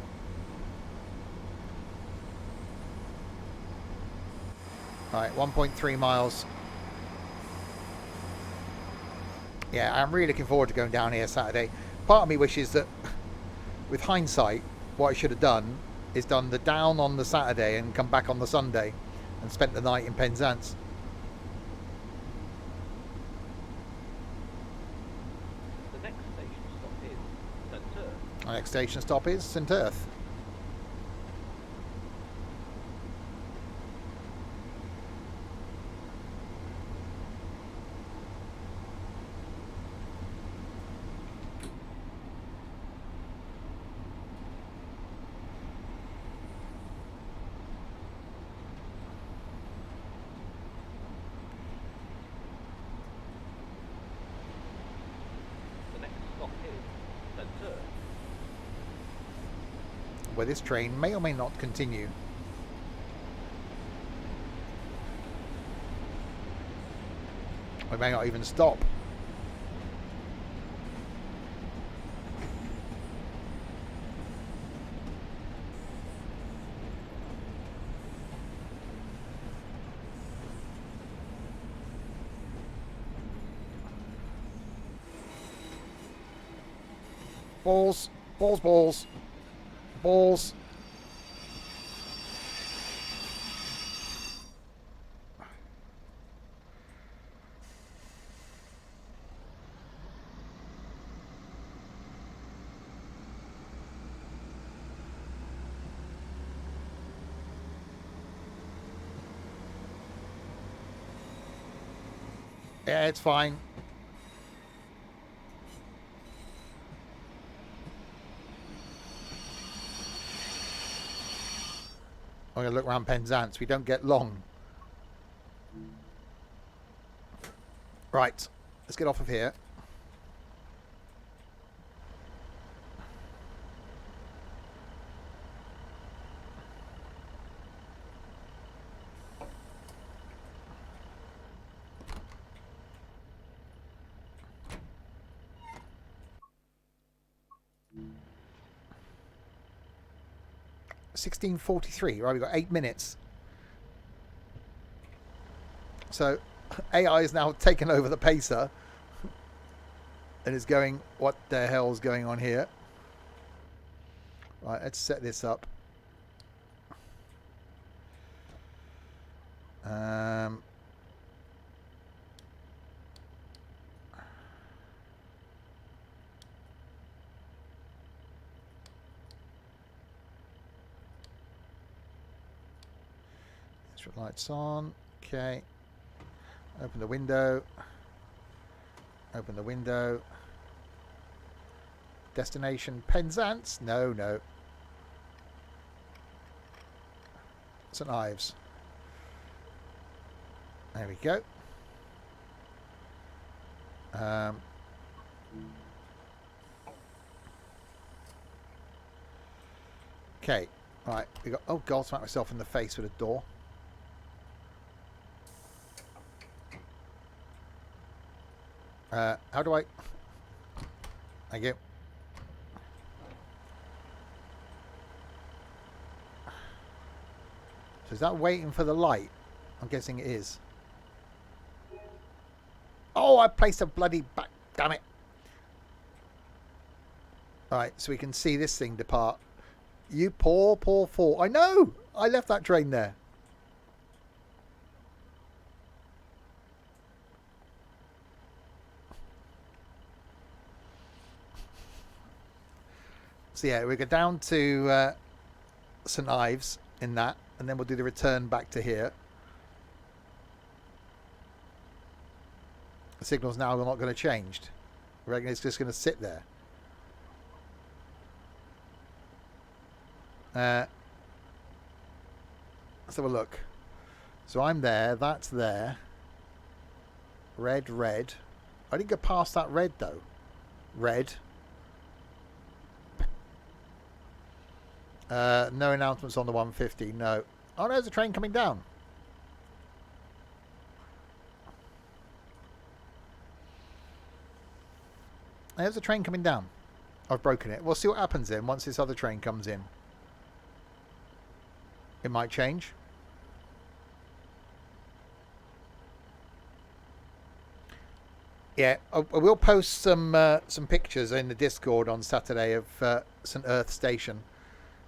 Right, 1.3 miles. Yeah, I'm really looking forward to going down here Saturday. Part of me wishes that, with hindsight, what I should have done is done the down on the Saturday and come back on the Sunday and spent the night in Penzance. The next station stop is St Ives. Our next station stop is St Ives. Where this train may or may not continue. We may not even stop. Balls, balls, balls. Balls. Yeah, it's fine. I'm going to look around Penzance. We don't get long. Right. Let's get off of here. $16:43. Right, we've got 8 minutes. So AI is now taken over the pacer and is going, what the hell's going on here? Right, let's set this up. Lights on. Okay. Open the window. Open the window. Destination Penzance? No, no. St Ives. There we go. Okay. Right. We got. Oh God! Smack myself in the face with a door. How do I? Thank you. So is that waiting for the light? I'm guessing it is. Oh, I placed a bloody back. Damn it. Alright, so we can see this thing depart. You poor, poor fool. I know! I left that train there. So yeah, we go down to St Ives in that, and then we'll do the return back to here. The signal's now not going to change. I reckon it's just going to sit there. Let's have a look. So I'm there, that's there. Red, red. I didn't go past that red though. Red. No announcements on the 150, no. Oh, there's a train coming down. There's a train coming down. I've broken it. We'll see what happens then once this other train comes in. It might change. Yeah, I will post some pictures in the Discord on Saturday of St Earth Station.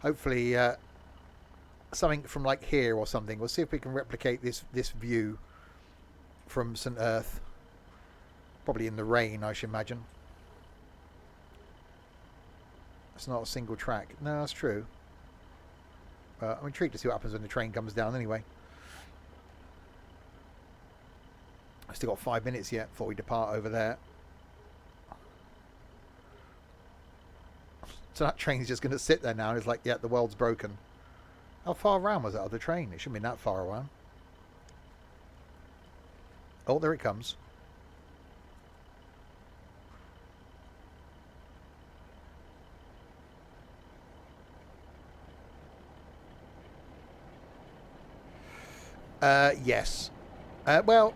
Hopefully something from like here or something. We'll see if we can replicate this view from St Earth. Probably in the rain, I should imagine. It's not a single track. No, that's true. I'm intrigued to see what happens when the train comes down anyway. I've still got 5 minutes yet before we depart over there. So that train's just going to sit there now and it's like, yeah, the world's broken. How far around was that other train? It shouldn't be that far around. Oh, there it comes. Yes. Well,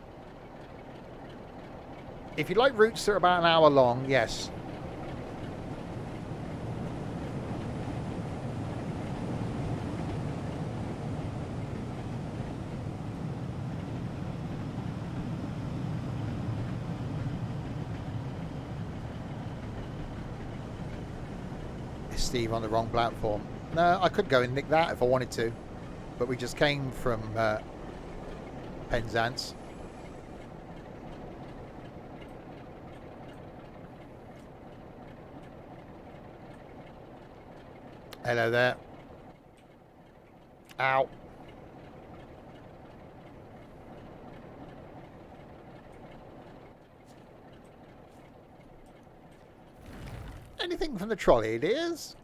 if you like routes that are about an hour long, yes. Is Steve on the wrong platform? No, I could go and nick that if I wanted to. But we just came from Penzance. Hello there. Ow. anything from the trolley, dears?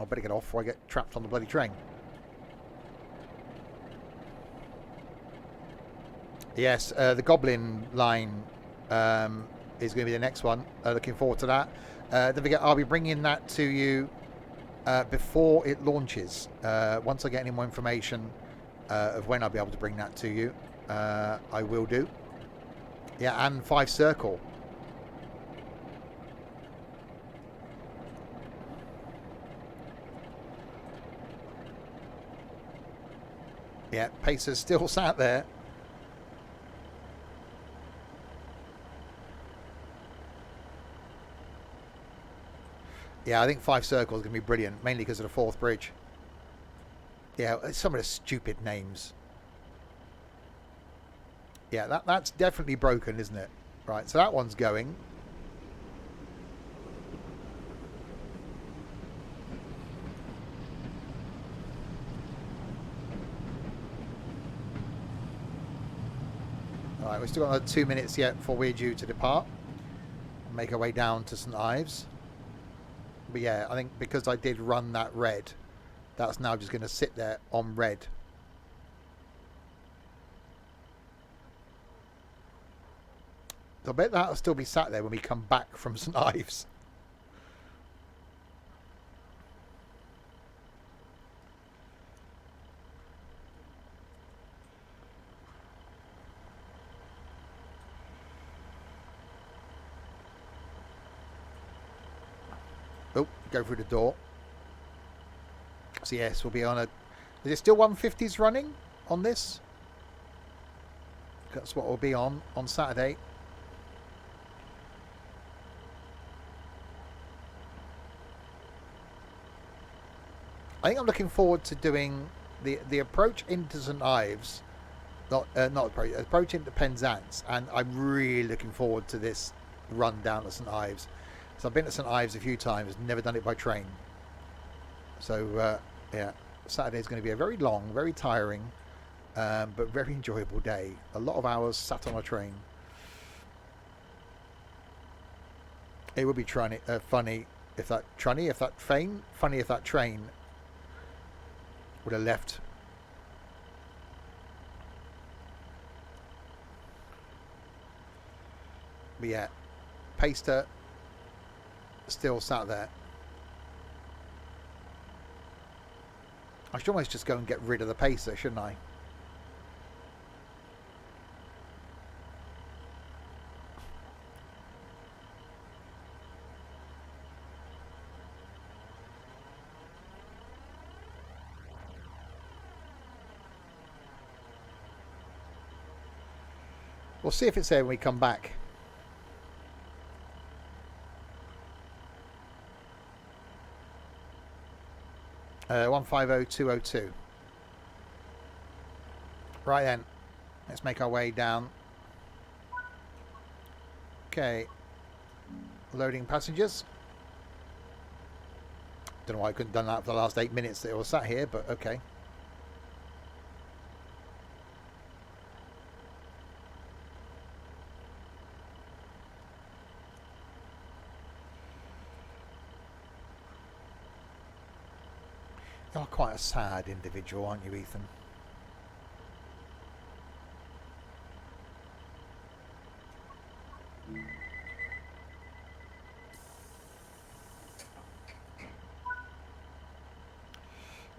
I better get off before I get trapped on the bloody train. Yes, the Goblin line is going to be the next one. Looking forward to that. Don't forget, I'll be bringing that to you before it launches. Once I get any more information of when I'll be able to bring that to you, I will do. Yeah, and 5 Circle. Yeah, Pacer's still sat there. Yeah, I think 5 Circle is going to be brilliant, mainly because of the 4th bridge. Yeah, some of the stupid names. Yeah, that's definitely broken, isn't it? Right, so that one's going. Alright, we've still got another 2 minutes yet before we're due to depart. Make our way down to St Ives. But yeah, I think because I did run that red, that's now just going to sit there on red. So I bet that'll still be sat there when we come back from St Ives. Oh, go through the door. So yes, we'll be on a... Is it still 150s running on this? That's what we'll be on Saturday. I think I'm looking forward to doing the approach into St Ives. Not approach into Penzance, and I'm really looking forward to this run down to St Ives. So I've been to St Ives a few times, never done it by train. So yeah, Saturday's going to be a very long, very tiring, but very enjoyable day. A lot of hours sat on a train. It would be funny if that train would have left. But yeah, Paster still sat there. I should almost just go and get rid of the Pacer, shouldn't I? We'll see if it's there when we come back. Uh, 150202. Right then, let's make our way down. Okay, loading passengers. Don't know why I couldn't have done that for the last 8 minutes that it was sat here, but okay. You're quite a sad individual, aren't you, Ethan?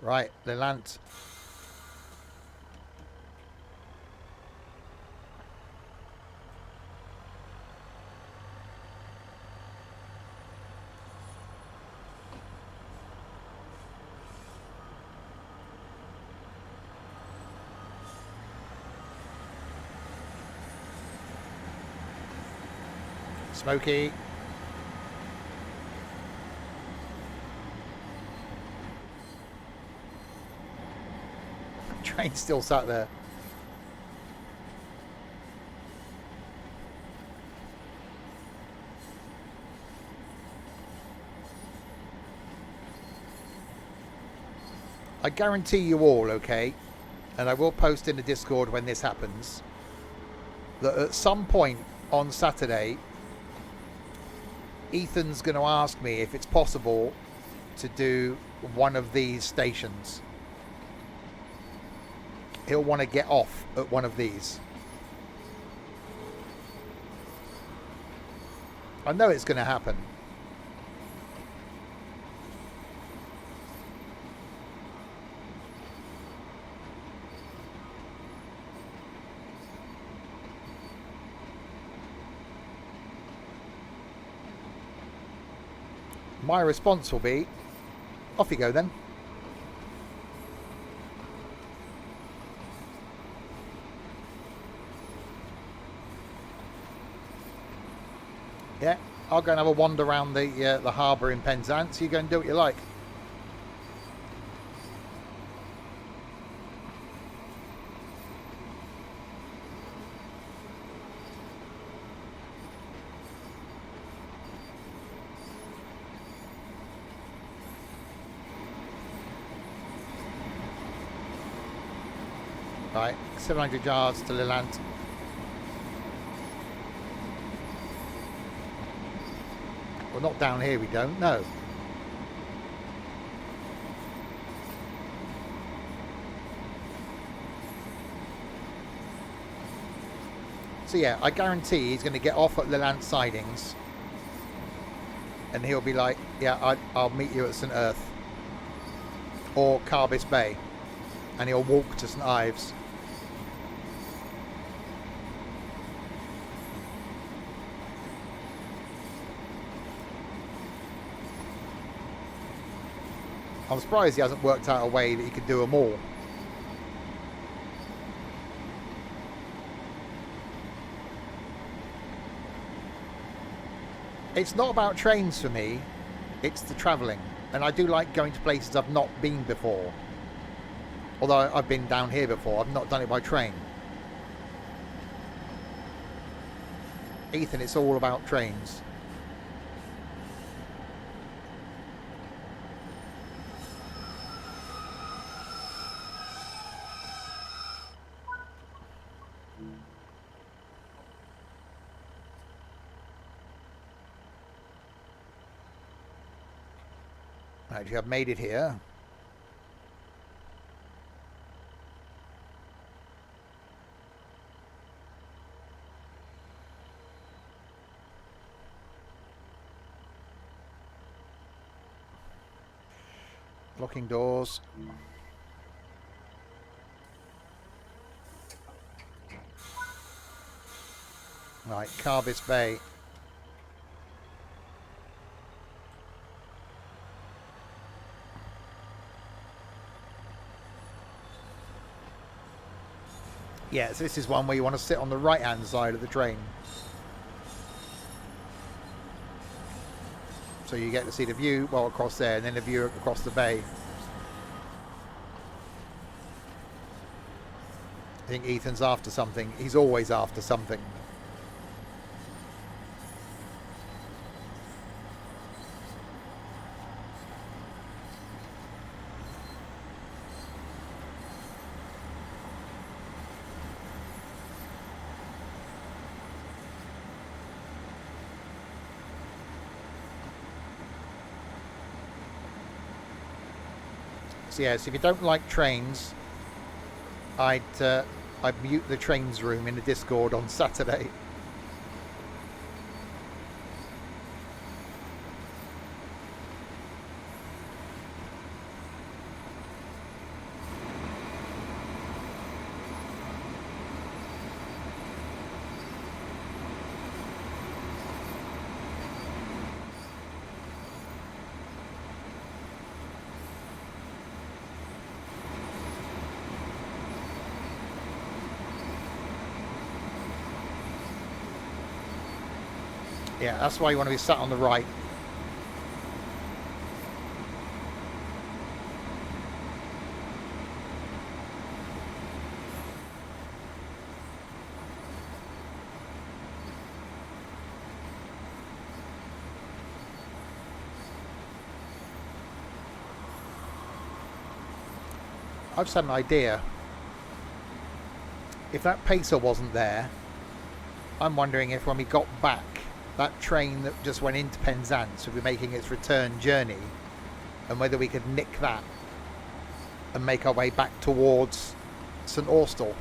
Right, Lelant. Smoky. Train still sat there. I guarantee you all, okay, and I will post in the Discord when this happens, that at some point on Saturday Ethan's going to ask me if it's possible to do one of these stations. He'll want to get off at one of these. I know it's going to happen. My response will be, off you go then. Yeah, I'll go and have a wander around the harbour in Penzance. You go and do what you like. Right, 700 yards to Lelant. Well, not down here we don't, no. So yeah, I guarantee he's going to get off at Lelant sidings. And he'll be like, yeah, I'll meet you at St Earth. Or Carbis Bay. And he'll walk to St Ives. I'm surprised he hasn't worked out a way that he could do them all. It's not about trains for me, it's the travelling. And I do like going to places I've not been before. Although I've been down here before, I've not done it by train. Ethan, it's all about trains. Right, I've made it here. Locking doors. Right, Carbis Bay. Yeah, so this is one where you want to sit on the right hand side of the train. So you get to see the view, well, across there, and then the view across the bay. I think Ethan's after something. He's always after something. So yeah, so if you don't like trains, I'd mute the trains room in the Discord on Saturday. Yeah, that's why you want to be sat on the right. I've just had an idea. If that pacer wasn't there, I'm wondering if when we got back that train that just went into Penzance will be making its return journey, and whether we could nick that and make our way back towards St Austell.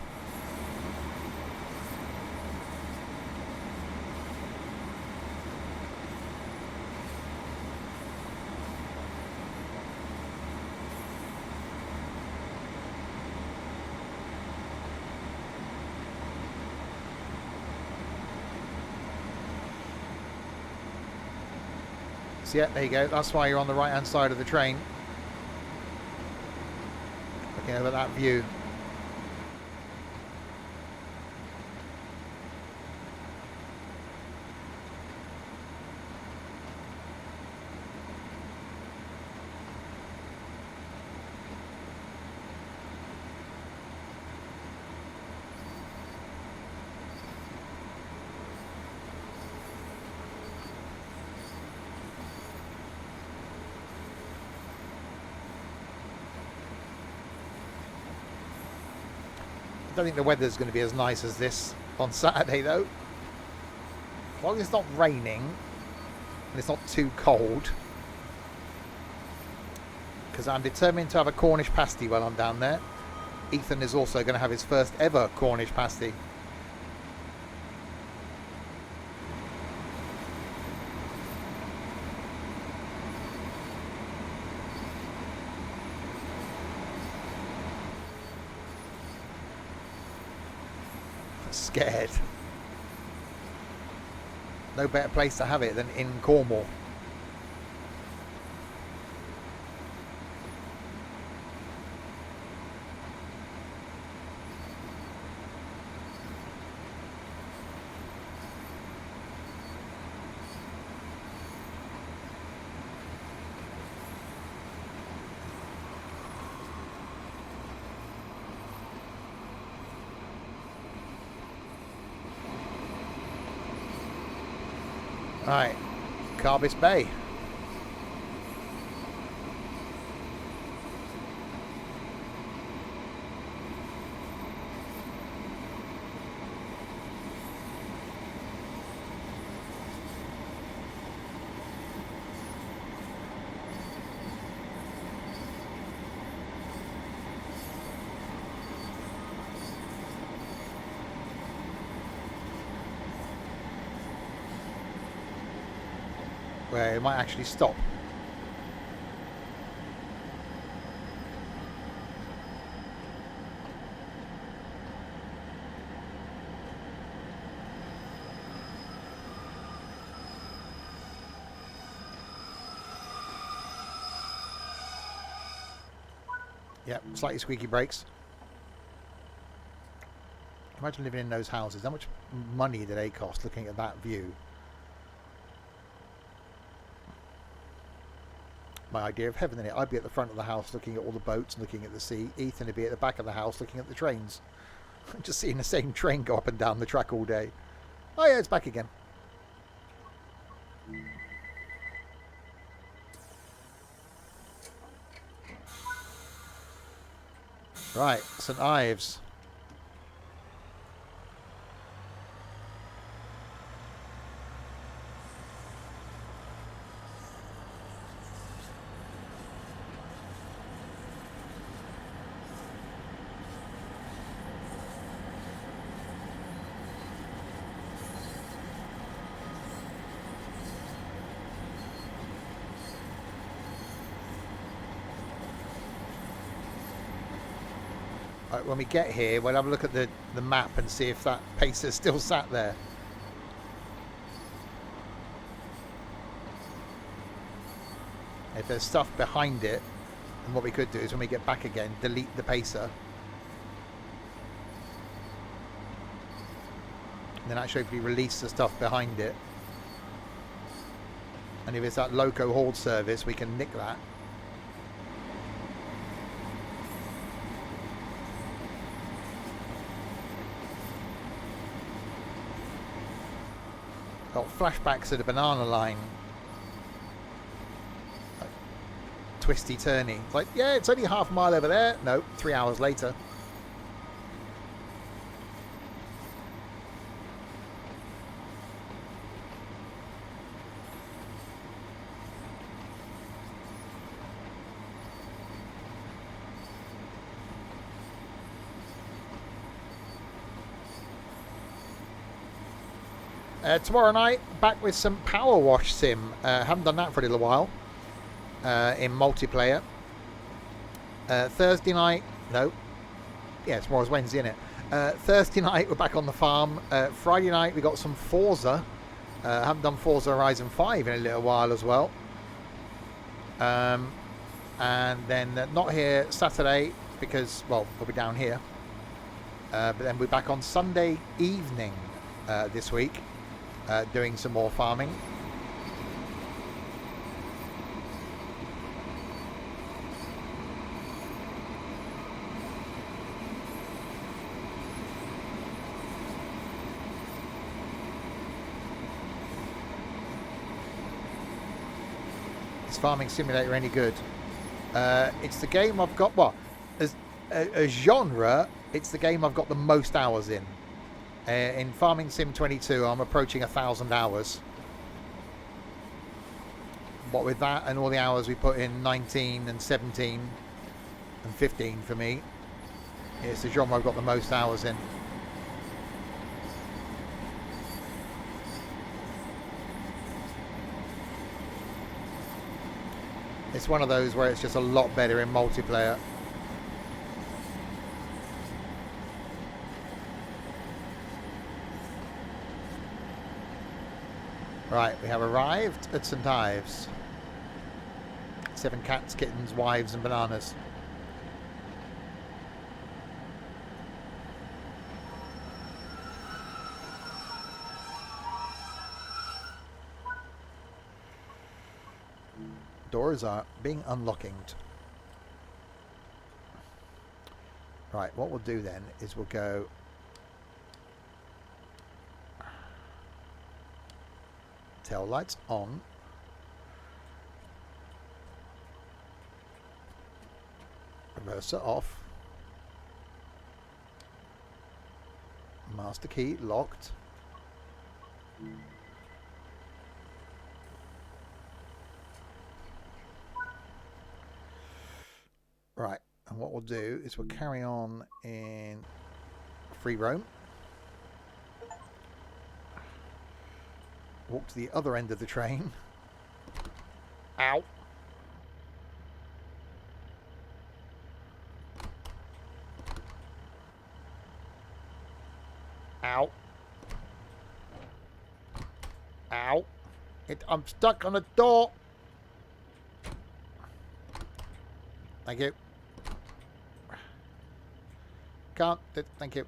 So yeah, there you go. That's why you're on the right hand side of the train, looking over that view. I don't think the weather's going to be as nice as this on Saturday though. As long as it's not raining and it's not too cold, because I'm determined to have a Cornish pasty while I'm down there. Ethan is also going to have his first ever Cornish pasty. Scared. No better place to have it than in Cornwall. Right, Carbis Bay. Where it might actually stop. Yep, slightly squeaky brakes. Imagine living in those houses. How much money do they cost looking at that view? My idea of heaven in it. I'd be at the front of the house looking at all the boats, looking at the sea. Ethan would be at the back of the house looking at the trains. Just seeing the same train go up and down the track all day. Oh yeah, it's back again. Right, St Ives. Right, when we get here, we'll have a look at the map and see if that pacer's still sat there. If there's stuff behind it, and what we could do is when we get back again, delete the pacer. And then actually release the stuff behind it. And if it's that loco hauled service, we can nick that. Got flashbacks of the banana line. Like, twisty turny. It's like, yeah, it's only half a mile over there. No, 3 hours later. Tomorrow night, back with some Power Wash Sim. Haven't done that for a little while in multiplayer. Thursday night, no. Yeah, tomorrow's Wednesday, isn't it? Thursday night, we're back on the farm. Friday night, we got some Forza. Haven't done Forza Horizon 5 in a little while as well. And then not here Saturday because, well, we'll be down here. But then we're back on Sunday evening this week doing some more farming. Is Farming Simulator any good? It's the game I've got, well, as a genre, it's the game I've got the most hours in. In Farming Sim 22, I'm approaching 1,000 hours. What with that and all the hours we put in 19 and 17 and 15 for me, it's the genre I've got the most hours in. It's one of those where it's just a lot better in multiplayer. Right, we have arrived at St Ives. 7 cats, kittens, wives and bananas. Doors are being unlocked. Right, what we'll do then is we'll go tail lights on. Reverser off. Master key locked. Right, and what we'll do is we'll carry on in free roam. Walk to the other end of the train. Ow. Ow. Ow. I'm stuck on a door. Thank you. Can't. Thank you.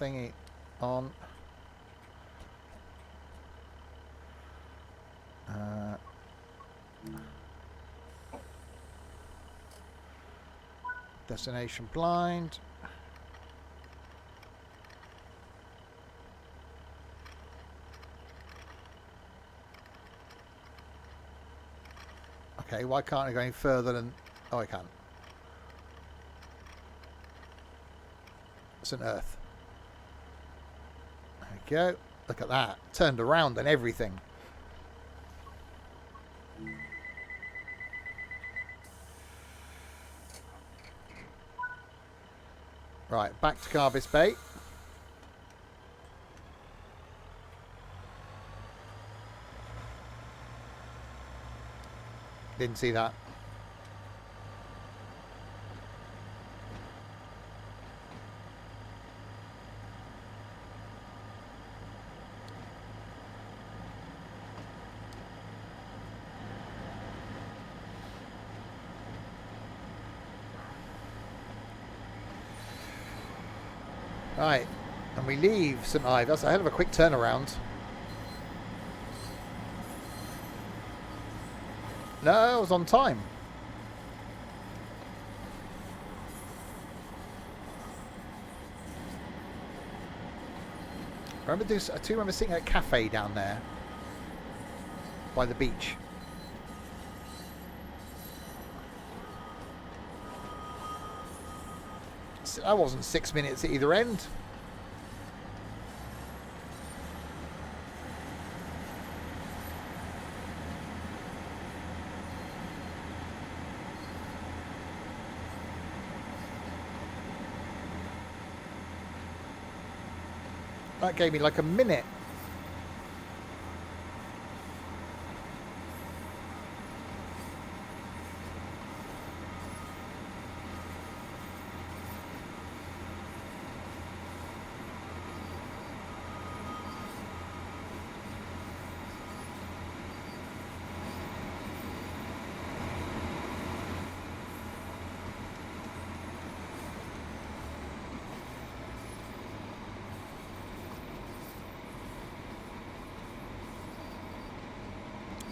Thingy on. Destination blind. Okay, why can't I go any further than... Oh, I can. It's an Earth. There we go. Look at that. Turned around and everything. Right, back to Carbis Bay. Didn't see that. Right, and we leave St Ives. That's a hell of a quick turnaround. No, I was on time. I do remember sitting at a cafe down there by the beach. I wasn't 6 minutes at either end. That gave me like a minute.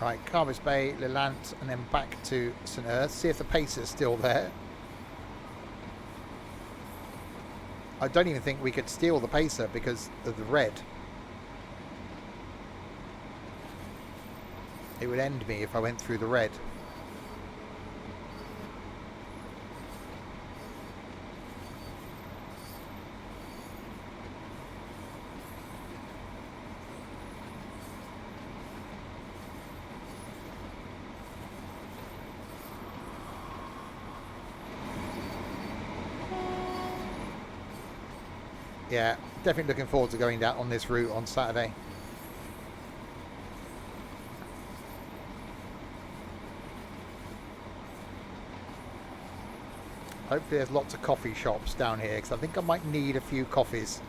Right, Carvis Bay, Lelant, and then back to St Ives. See if the pacer's still there. I don't even think we could steal the pacer because of the red. It would end me if I went through the red. Yeah, definitely looking forward to going down on this route on Saturday. Hopefully there's lots of coffee shops down here because I think I might need a few coffees.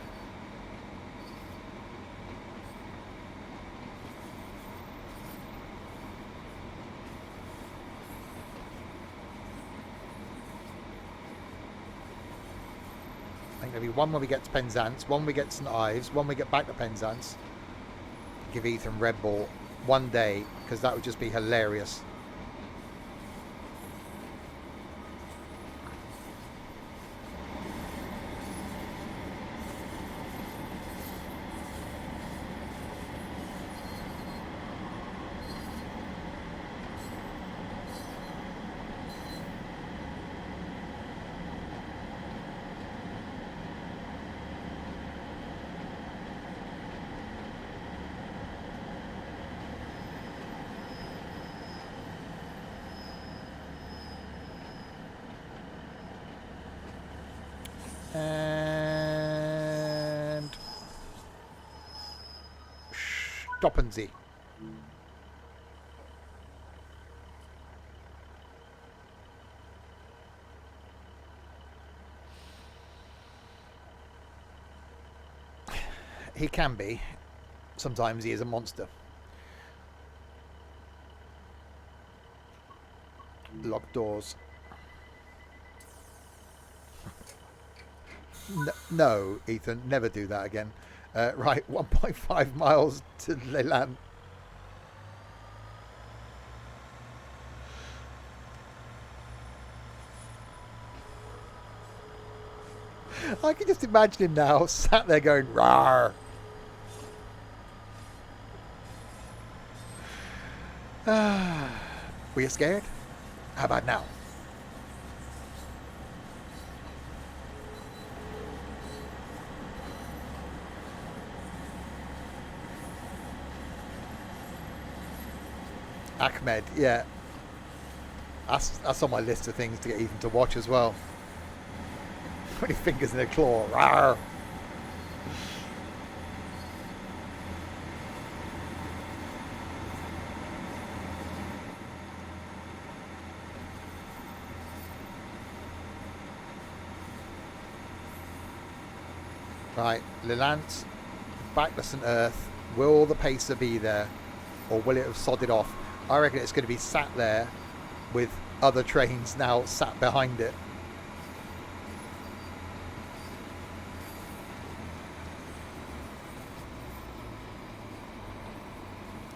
I think there'll be one when we get to Penzance, one when we get to St Ives, one when we get back to Penzance. Give Ethan Red Bull one day because that would just be hilarious. And Stoppensee. He can be. Sometimes he is a monster. Locked doors. No, Ethan, never do that again. Right, 1.5 miles to Leland. I can just imagine him now, sat there going, "Rawr." Were you scared? How about now? Ahmed, yeah. That's on my list of things to get Ethan to watch as well. 20 fingers in a claw. Rawr. Right, Lelant, back to St Earth. Will the pacer be there? Or will it have sodded off? I reckon it's going to be sat there with other trains now sat behind it.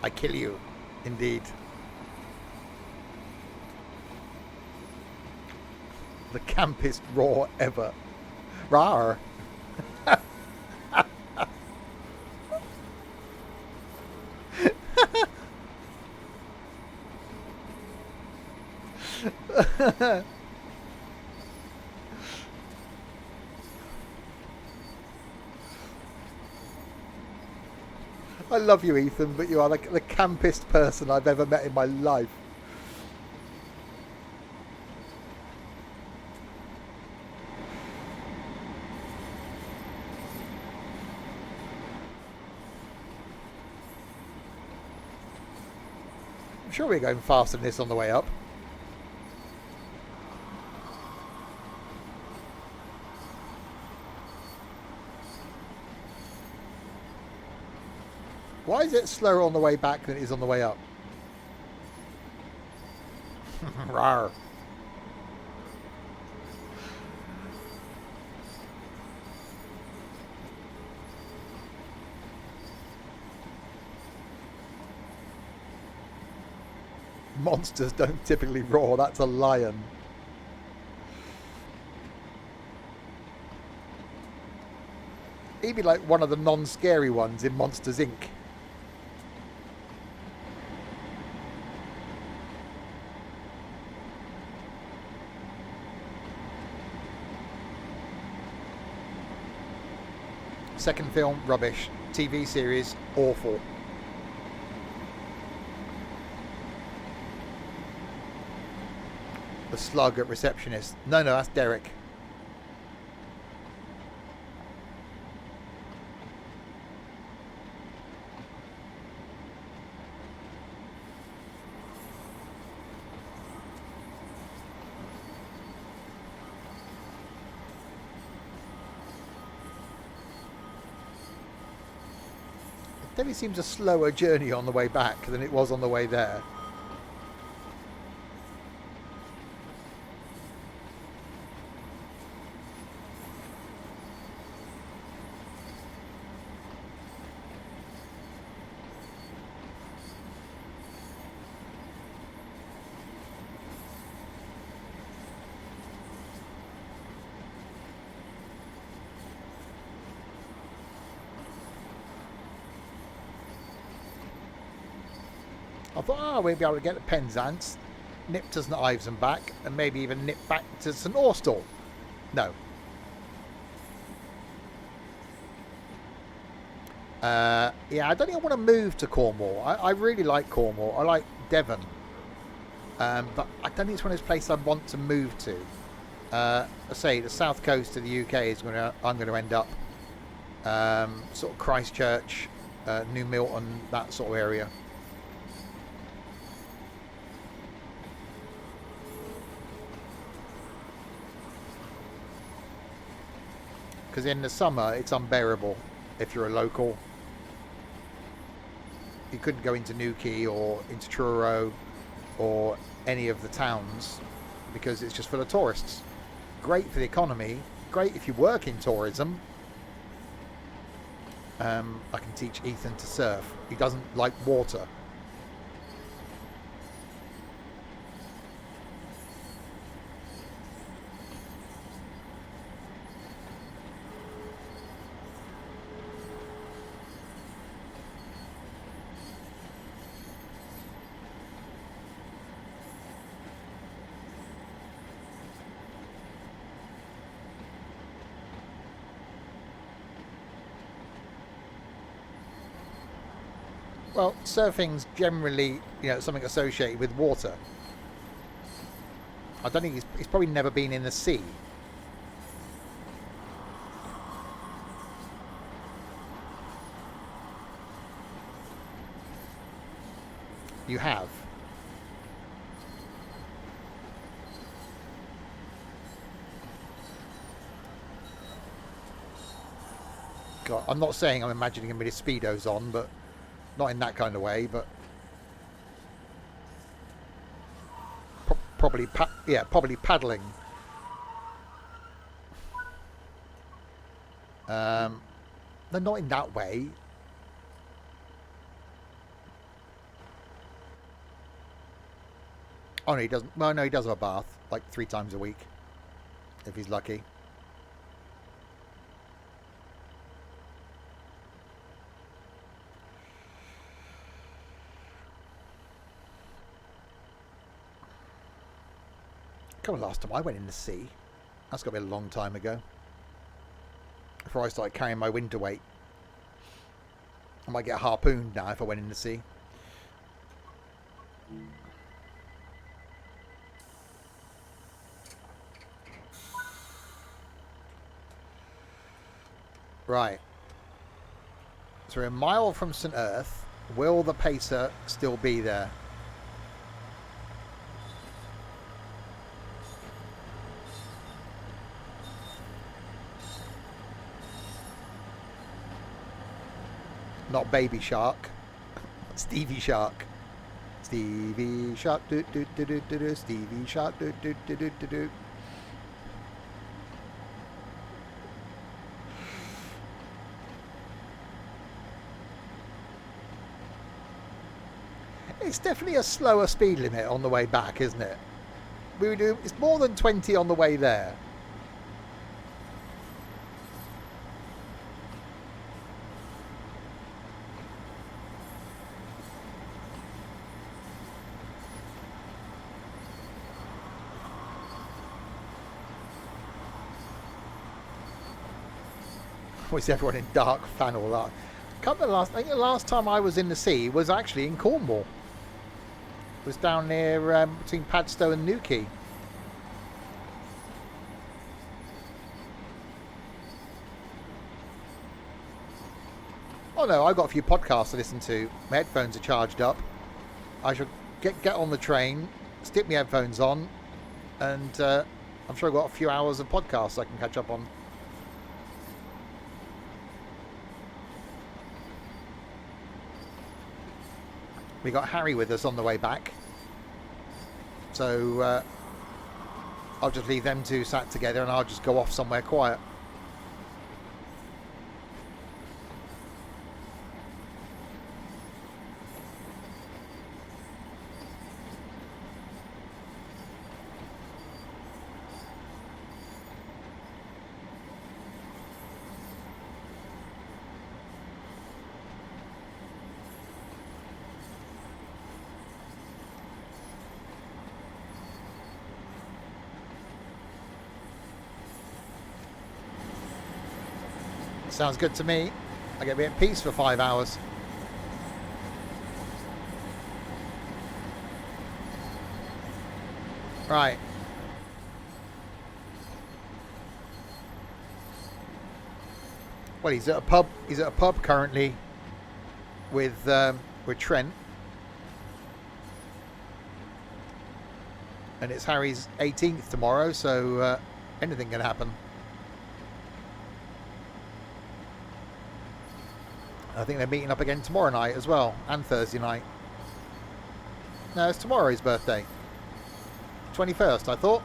I kill you, indeed. The campest roar ever. Rawr. I love you, Ethan, but you are like the campest person I've ever met in my life. sure we're going faster than this on the way up. Why is it slower on the way back than it is on the way up? Rawr. Monsters don't typically roar, that's a lion. He'd be like one of the non-scary ones in Monsters Inc. Second film, rubbish. TV series, awful. The slug at receptionist. No, that's Derek. It definitely seems a slower journey on the way back than it was on the way there. I thought, we'll be able to get to Penzance, nip to St Ives and back, and maybe even nip back to St Austell. No. Yeah, I don't think I want to move to Cornwall. I really like Cornwall. I like Devon. But I don't think it's one of those places I want to move to. I say the south coast of the UK is I'm going to end up. Sort of Christchurch, New Milton, that sort of area. Because in the summer it's unbearable if you're a local. You couldn't go into Newquay or into Truro or any of the towns because it's just full of tourists. Great for the economy, great if you work in tourism. I can teach Ethan to surf. He doesn't like water. Well, surfing's generally, something associated with water. I don't think he's probably never been in the sea. You have. God, I'm not saying I'm imagining him with his Speedos on, but not in that kind of way, but probably paddling. No, not in that way. Oh no, he doesn't. Well, no, he does have a bath like 3 times a week, if he's lucky. The last time I went in the sea, that's got to be a long time ago, before I started carrying my winter weight. I might get harpooned now if I went in the sea. Right, so we're a mile from St Earth. Will the pacer still be there? Not Baby Shark. Stevie Shark. Stevie Shark. Do do do do do do. Stevie Shark. Do do do do do do. It's definitely a slower speed limit on the way back, isn't it? We do. It's more than 20 on the way there. Was everyone in dark flannel? I think the last time I was in the sea was actually in Cornwall. It was down near between Padstow and Newquay. Oh no, I've got a few podcasts to listen to. My headphones are charged up. I shall get on the train, stick my headphones on, and I'm sure I've got a few hours of podcasts I can catch up on. We got Harry with us on the way back, so I'll just leave them two sat together and I'll just go off somewhere quiet. Sounds good to me. I get a bit of peace for 5 hours. Right. Well, he's at a pub. He's at a pub currently with Trent, and it's Harry's 18th tomorrow, so anything can happen. I think they're meeting up again tomorrow night as well, and Thursday night. No, it's tomorrow his birthday. 21st, I thought.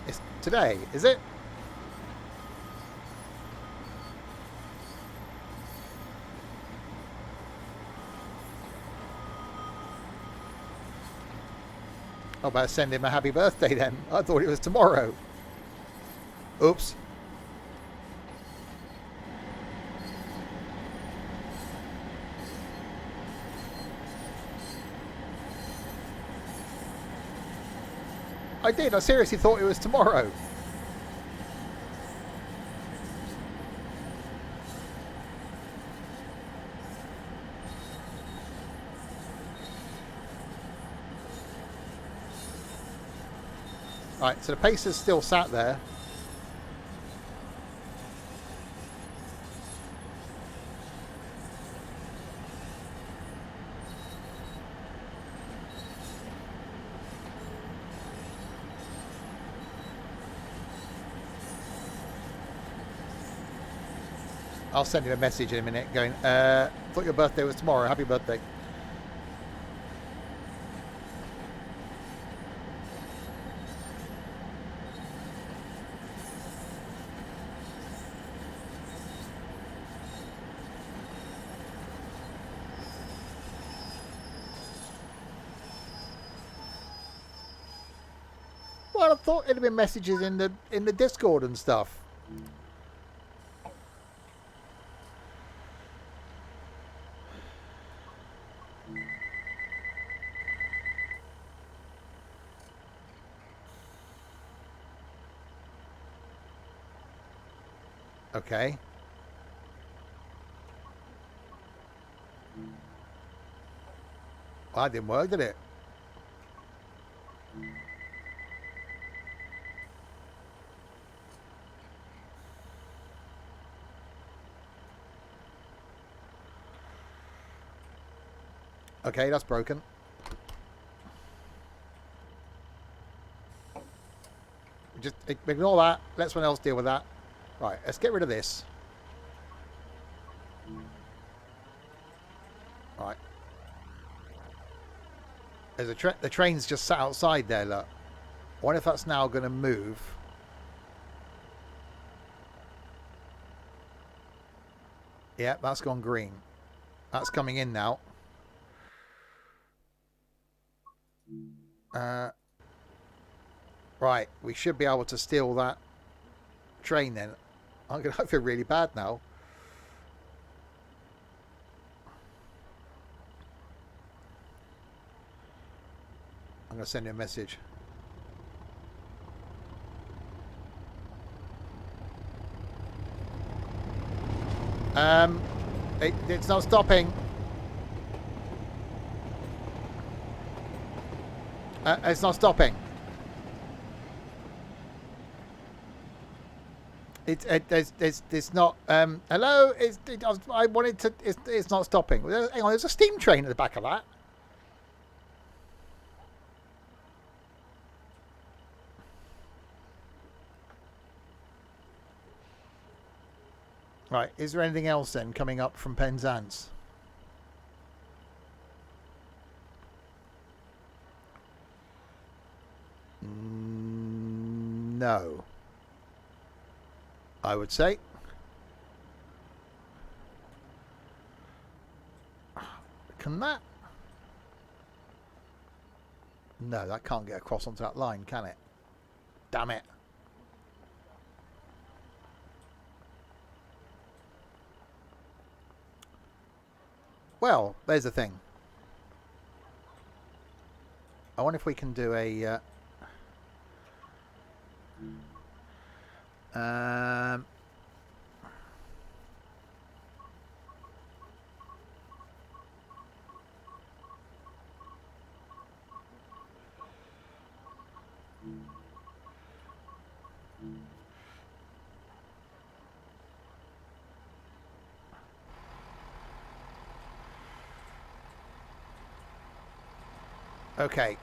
It's today, is it? I better send him a happy birthday then. I thought it was tomorrow. Oops. I did. I seriously thought it was tomorrow. Right, so the Pacer's still sat there. I'll send him a message in a minute going, thought your birthday was tomorrow. Happy birthday. Well, I thought it'd have been messages in the Discord and stuff. Okay. Well, that didn't work, did it? Okay, that's broken. just ignore that. Let someone else deal with that. Right, let's get rid of this. Right. There's the train's just sat outside there, look. I wonder if that's now going to move. Yeah, that's gone green. That's coming in now. Right, we should be able to steal that train then. I feel really bad now. I'm going to send you a message. It's not stopping. It's not stopping. It's not. Hello. I wanted to. It's not stopping. Hang on. There's a steam train at the back of that. Right. Is there anything else then coming up from Penzance? No. I would say. Can that? No, that can't get across onto that line, can it? Damn it. Well, there's the thing. I wonder if we can do a... okay.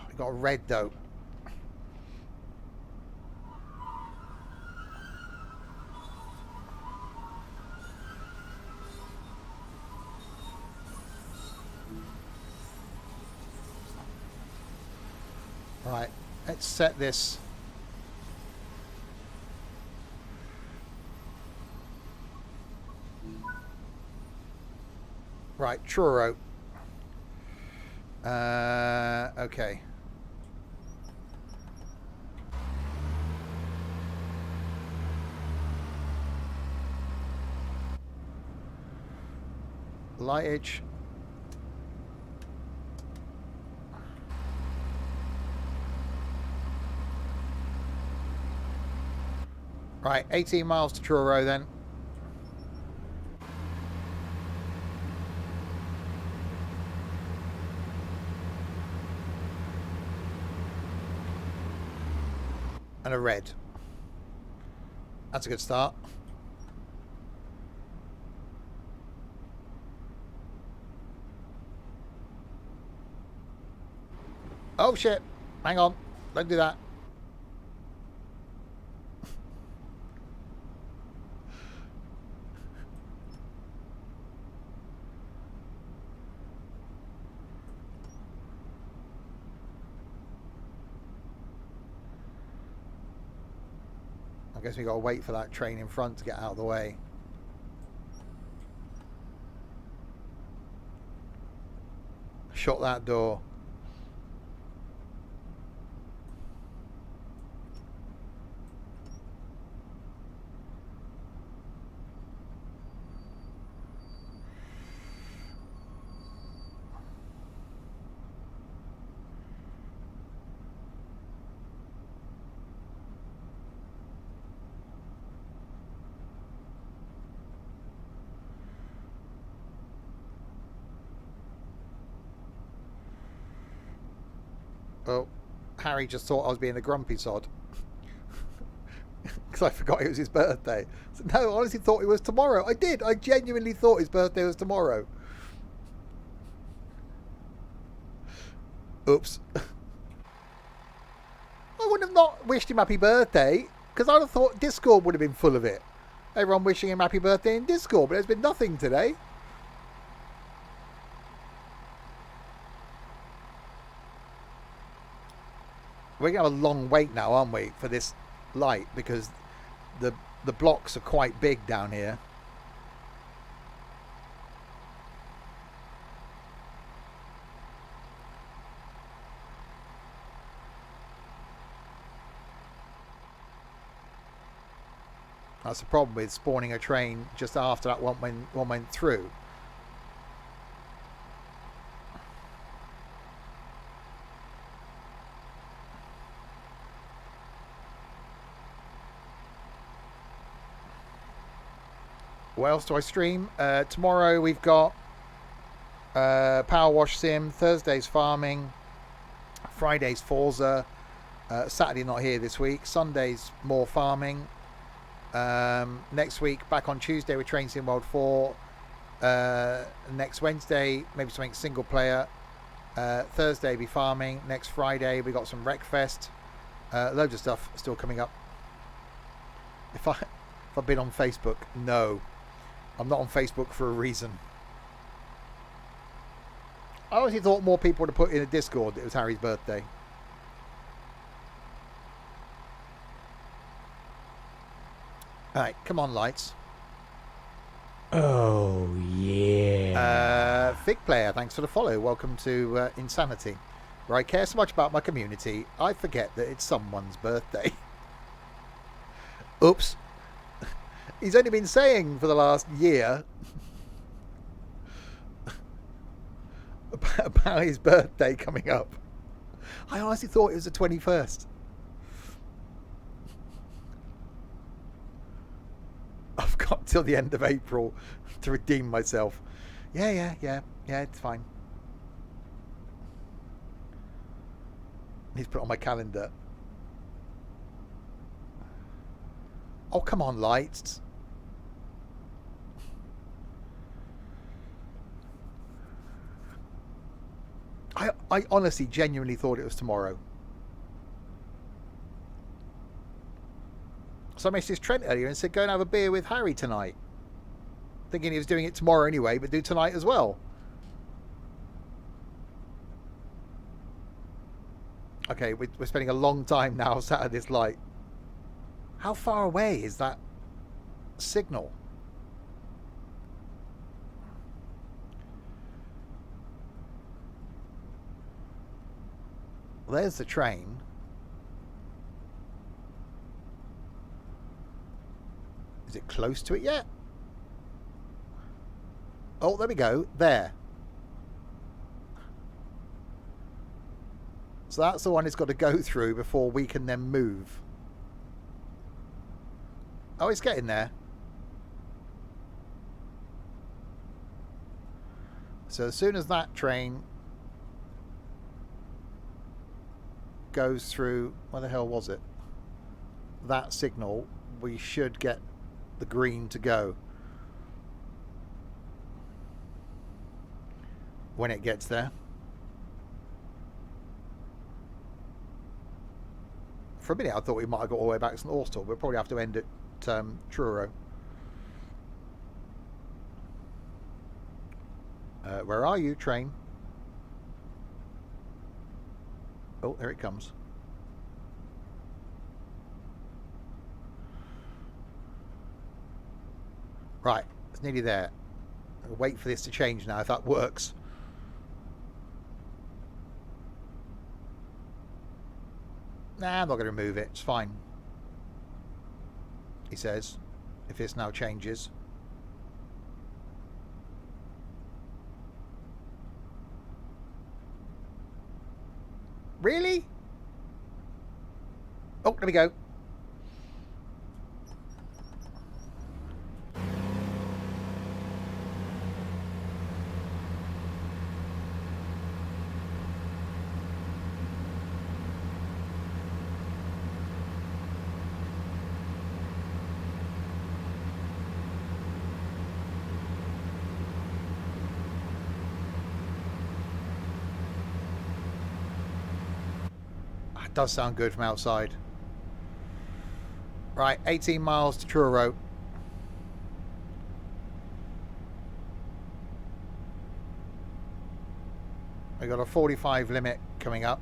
We got a red though. Right, let's set this. Right, Truro. Okay. Lightage. Right, 18 miles to Truro then. And a red. That's a good start. Oh shit. Hang on. Don't do that. I guess we got to wait for that train in front to get out of the way. Shut that door. Oh, Harry just thought I was being a grumpy sod. Because because I forgot it was his birthday. So, no, I honestly thought it was tomorrow. I did. I genuinely thought his birthday was tomorrow. Oops. I would have not wished him happy birthday because I'd have thought Discord would have been full of it. Everyone wishing him happy birthday in Discord, but there's been nothing today. We're going to have a long wait now, aren't we, for this light because the blocks are quite big down here. That's the problem with spawning a train just after that one went through. What else do I stream? Tomorrow we've got Power Wash Sim. Thursday's farming. Friday's Forza. Saturday not here this week. Sunday's more farming. Next week back on Tuesday with Train Sim World 4. Next Wednesday maybe something single player. Thursday be farming. Next Friday we got some Wreckfest. Loads of stuff still coming up. If I've been on Facebook, no, I'm not on Facebook for a reason. I honestly thought more people would have put in a Discord that it was Harry's birthday. Alright, come on, lights. Oh, yeah. Fig Player, thanks for the follow. Welcome to Insanity, where I care so much about my community, I forget that it's someone's birthday. Oops. He's only been saying for the last year about his birthday coming up. I honestly thought it was the 21st. I've got till the end of April to redeem myself. Yeah, it's fine. He's put it on my calendar. Oh, come on, lights. I honestly, genuinely thought it was tomorrow. So I messaged Trent earlier and said, go and have a beer with Harry tonight. Thinking he was doing it tomorrow anyway, but do tonight as well. Okay, we're spending a long time now sat at this light. How far away is that signal? Well, there's the train. Is it close to it yet? Oh, there we go. There. So that's the one it's got to go through before we can then move. Oh, it's getting there. So as soon as that train goes through, where the hell was it? That signal, we should get the green to go. When it gets there. For a minute I thought we might have got all the way back to St Austell. We'll probably have to end at Truro. Where are you, train? Oh, there it comes. Right, it's nearly there. I'll wait for this to change now if that works. Nah, I'm not going to move it. It's fine. He says, if this now changes. Really? Oh, there we go. That does sound good from outside. Right, 18 miles to Truro. We got a 45 limit coming up.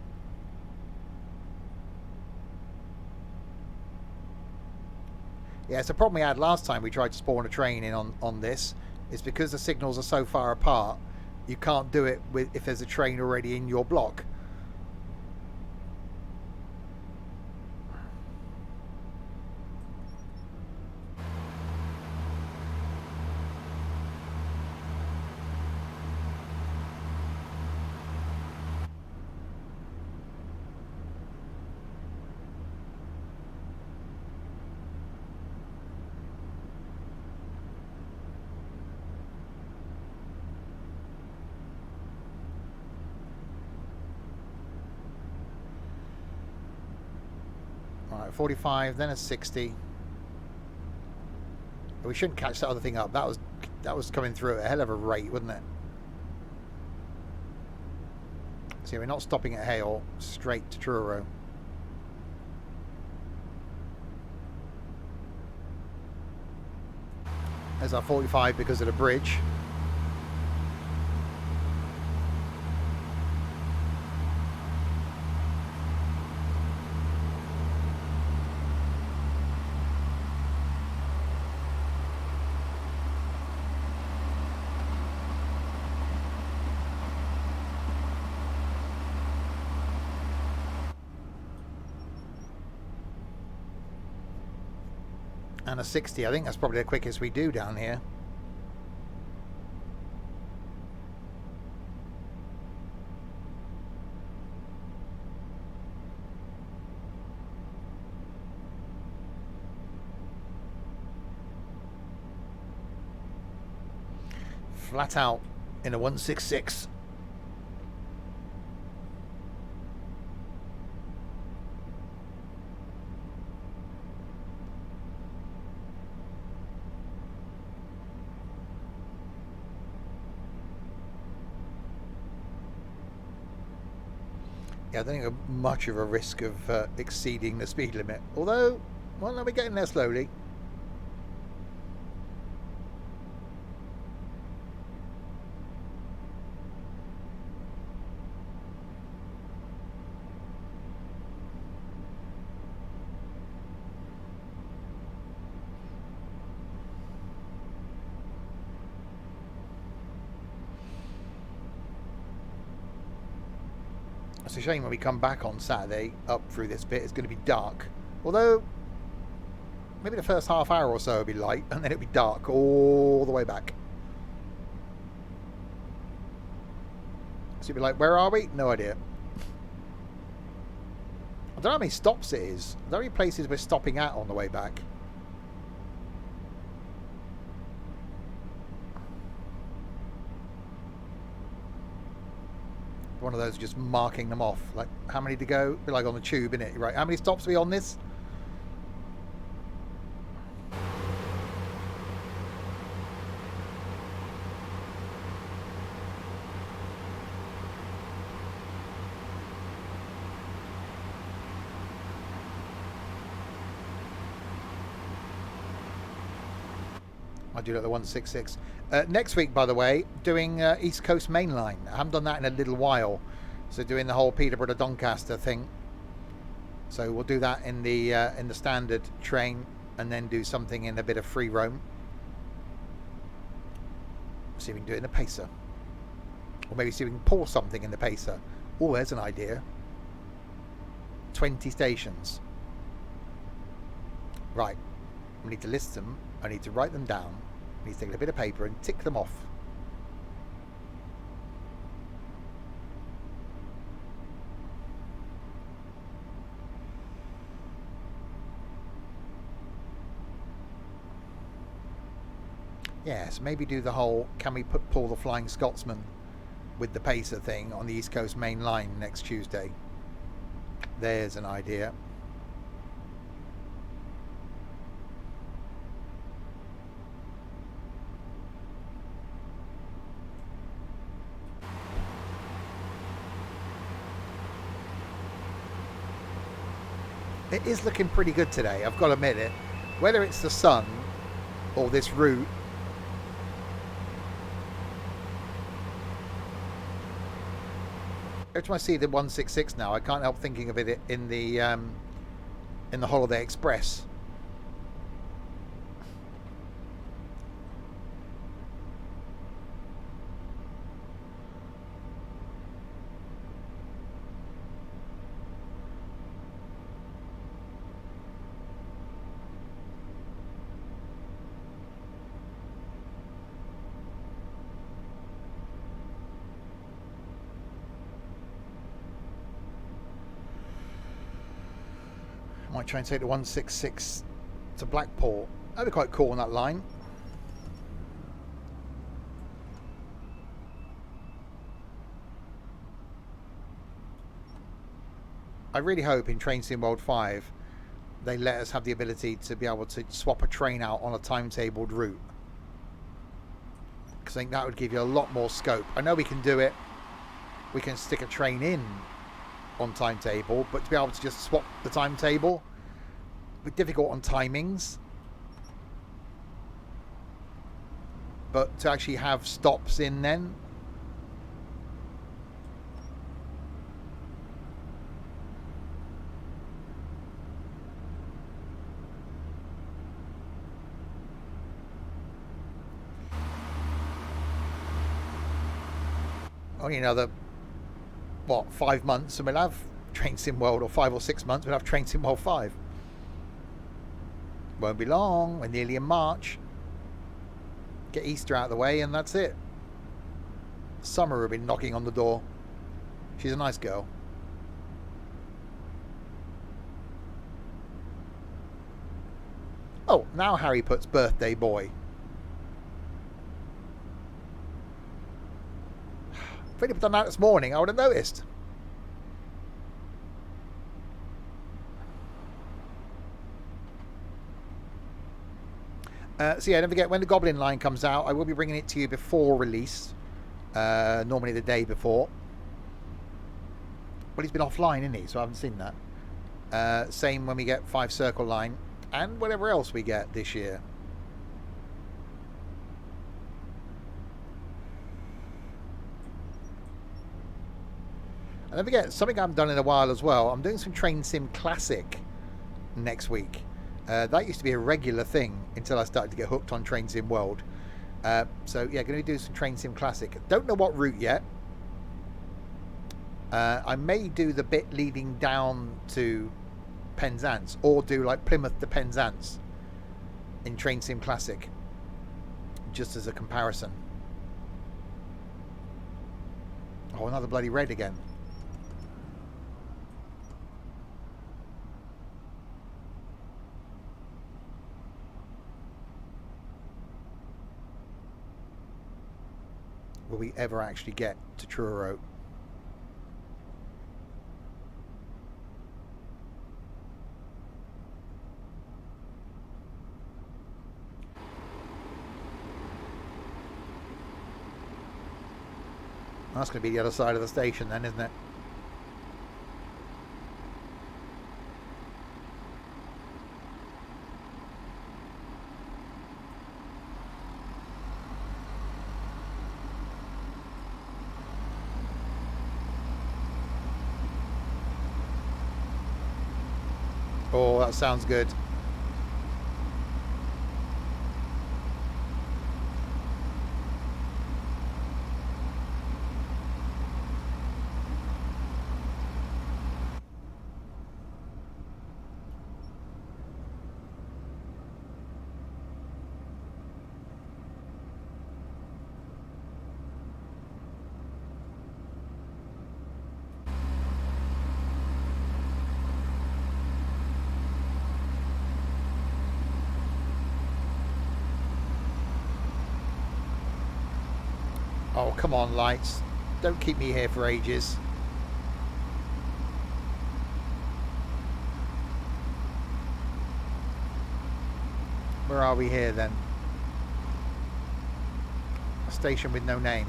Yeah, it's a problem we had last time we tried to spawn a train in on this. It's because the signals are so far apart, you can't do it with if there's a train already in your block. Right, 45, then a 60. We shouldn't catch that other thing up. That was coming through at a hell of a rate, wasn't it? See, we're not stopping at Hale, straight to Truro. There's our 45 because of the bridge. And a 60. I think that's probably the quickest we do down here. Flat out in a 166. Yeah, I don't think much of a risk of exceeding the speed limit. Although, well, no, we're getting there slowly. It's a shame when we come back on Saturday up through this bit, it's going to be dark. Although, maybe the first half hour or so will be light, and then it'll be dark all the way back. So you'll be like, where are we? No idea. I don't know how many stops it is. Are there any places we're stopping at on the way back? One of those just marking them off, like how many to go, be like on the tube, innit? Right, how many stops are we on this? I do like the 166. Next week, by the way, doing East Coast Main Line. I haven't done that in a little while. So doing the whole Peterborough to Doncaster thing. So we'll do that in the standard train, and then do something in a bit of free roam. See if we can do it in the Pacer. Or maybe see if we can pull something in the Pacer. Oh, there's an idea. 20 stations. Right. We need to list them. I need to write them down. I need to take a bit of paper and tick them off. Yes, maybe do the whole, can we pull the Flying Scotsman with the Pacer thing on the East Coast Main Line next Tuesday. There's an idea. It is looking pretty good today, I've got to admit it. Whether it's the sun or this route. Every time I see the 166 now, I can't help thinking of it in the Holiday Express. I might try and take the 166 to Blackpool. That'd be quite cool on that line. I really hope in Train Sim World 5 they let us have the ability to be able to swap a train out on a timetabled route, because I think that would give you a lot more scope. I know we can do it, we can stick a train in on timetable, but to be able to just swap the timetable would be difficult on timings. But to actually have stops in then, only another, what, 5 months and we'll have Train Sim World, or 5 or 6 months we'll have Train Sim World 5. Won't be long, we're nearly in March. Get Easter out of the way and that's it. Summer will be knocking on the door. She's a nice girl. Oh, now Harry puts birthday boy. If he'd have done that this morning, I would have noticed. So yeah, don't forget, when the Goblin line comes out, I will be bringing it to you before release. Normally the day before. Well, he's been offline, isn't he? So I haven't seen that. Same when we get 5 Circle line and whatever else we get this year. And don't forget, something I haven't done in a while as well. I'm doing some Train Sim Classic next week. That used to be a regular thing until I started to get hooked on Train Sim World. So yeah, going to do some Train Sim Classic. Don't know what route yet. I may do the bit leading down to Penzance, or do like Plymouth to Penzance in Train Sim Classic, just as a comparison. Oh, another bloody red again. Will we ever actually get to Truro? That's going to be the other side of the station then, isn't it? Oh, that sounds good. Oh, come on, lights. Don't keep me here for ages. Where are we here then? A station with no name.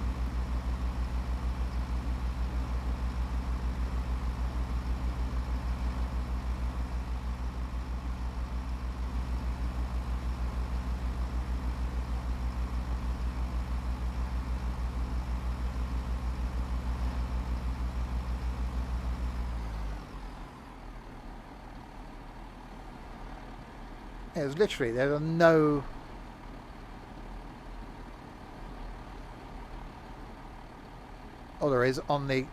It was literally, there are no... Oh, there is on the...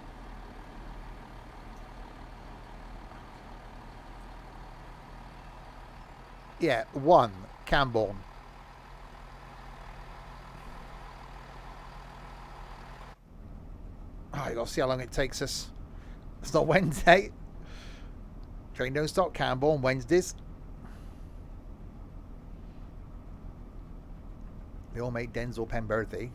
Yeah, 1, Camborne. Oh, you got to see how long it takes us. It's not Wednesday. Train don't stop Camborne Wednesdays. They all made Denzel Penberthy.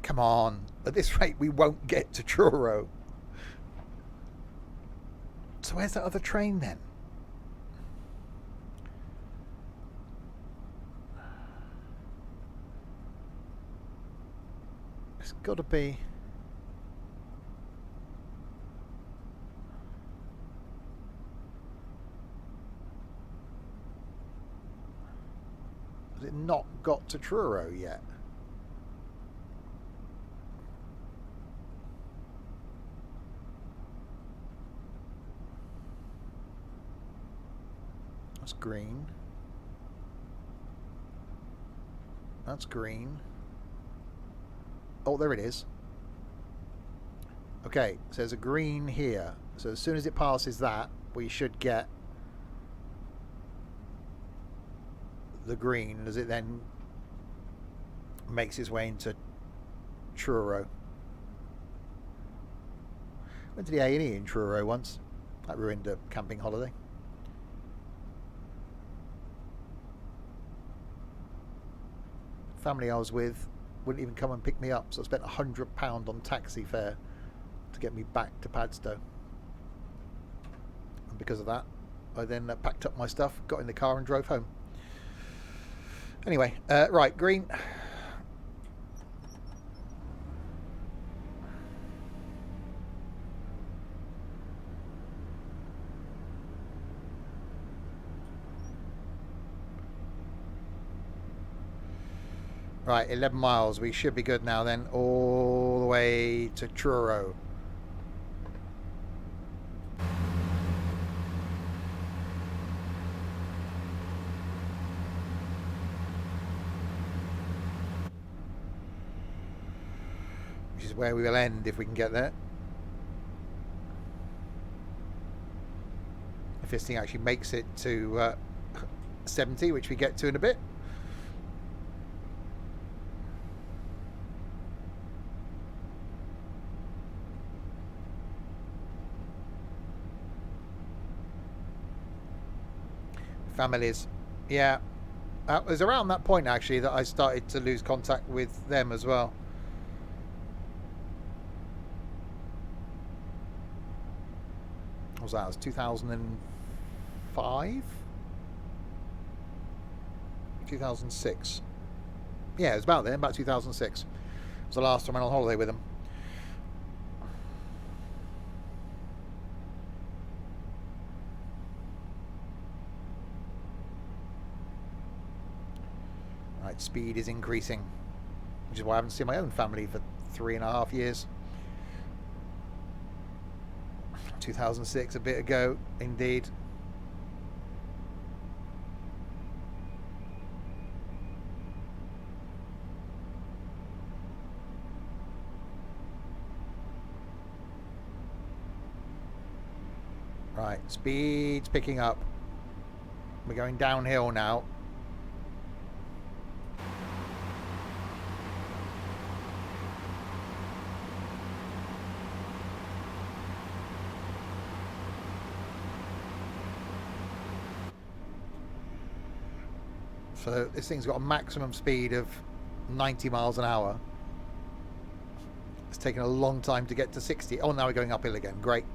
Come on. At this rate, we won't get to Truro. So where's that other train then? It's got to be... Has it not got to Truro yet? That's green. That's green. Oh, there it is. Okay, so there's a green here. So as soon as it passes that, we should get the green as it then makes its way into Truro. Went to the A&E in Truro once. That ruined a camping holiday. Family I was with wouldn't even come and pick me up, so I spent £100 on taxi fare to get me back to Padstow. And because of that, I then packed up my stuff, got in the car and drove home. Anyway, right, green. Right, 11 miles. We should be good now then. All the way to Truro. Which is where we will end if we can get there. If this thing actually makes it to 70, which we get to in a bit. Families, yeah. It was around that point actually that I started to lose contact with them as well. What was that? It was 2005? 2006. Yeah, it was about then, about 2006. It was the last time I went on holiday with them. Right, speed is increasing, which is why I haven't seen my own family for 3.5 years. 2006, a bit ago, indeed. Right, speed's picking up. We're going downhill now. So this thing's got a maximum speed of 90 miles an hour. It's taken a long time to get to 60. Oh, now we're going uphill again. Great.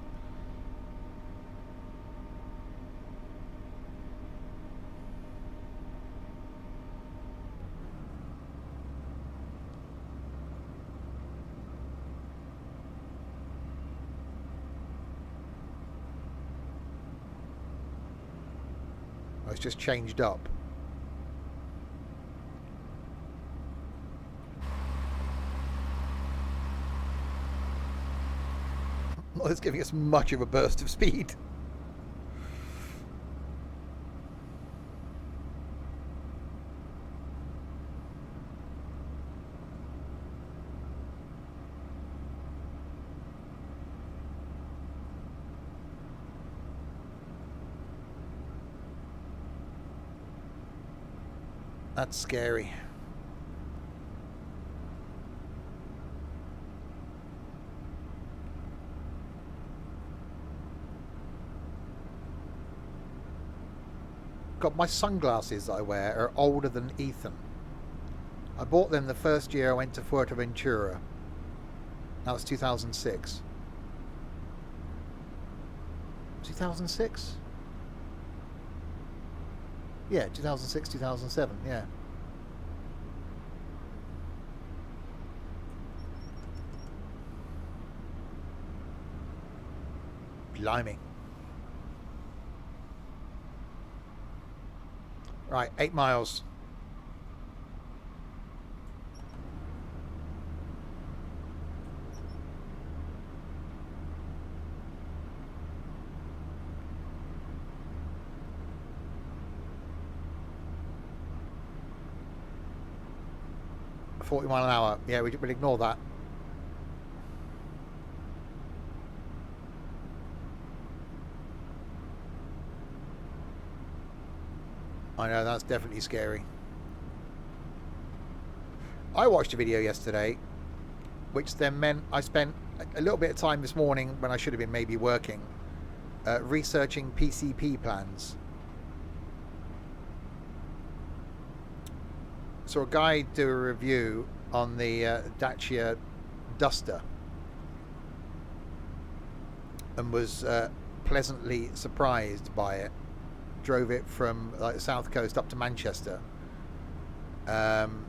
Oh, it's just changed up. not that's giving us much of a burst of speed. That's scary. God, my sunglasses that I wear are older than Ethan. I bought them the first year I went to Fuerteventura. That was 2006. 2006? Yeah, 2006, 2007, yeah. Blimey. Right, 8 miles. £40 an hour. Yeah, we'll ignore that. I know, that's definitely scary. I watched a video yesterday, which then meant I spent a little bit of time this morning when I should have been maybe working, researching PCP plans. Saw a guy do a review on the Dacia Duster and was pleasantly surprised by it. Drove it from like the south coast up to Manchester, and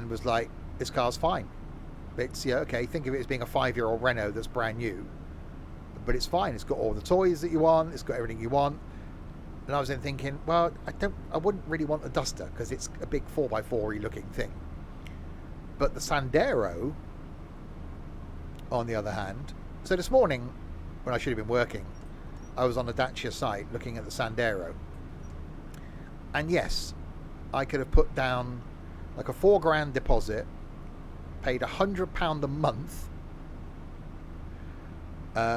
was like, this car's fine. It's, yeah, okay, think of it as being a 5-year-old Renault that's brand new, but it's fine. It's got all the toys that you want, it's got everything you want. And I was then thinking, well, I wouldn't really want a Duster because it's a big 4x4-y looking thing. But the Sandero, on the other hand, so this morning when I should have been working, I was on the Dacia site looking at the Sandero, and yes, I could have put down like a £4,000 deposit, paid £100 a month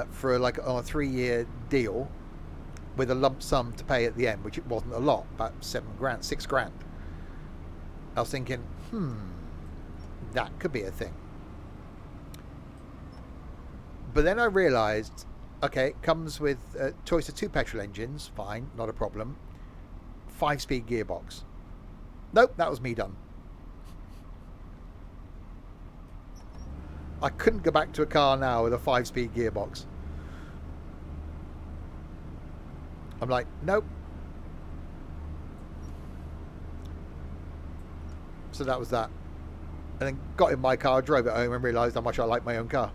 for like on a 3-year deal with a lump sum to pay at the end, which it wasn't a lot, about £7,000, £6,000. I was thinking, that could be a thing. But then I realised, okay, it comes with a choice of 2 petrol engines, fine, not a problem. 5-speed gearbox. Nope, that was me done. I couldn't go back to a car now with a 5-speed gearbox. I'm like, nope. So that was that. And then got in my car, drove it home and realised how much I like my own car.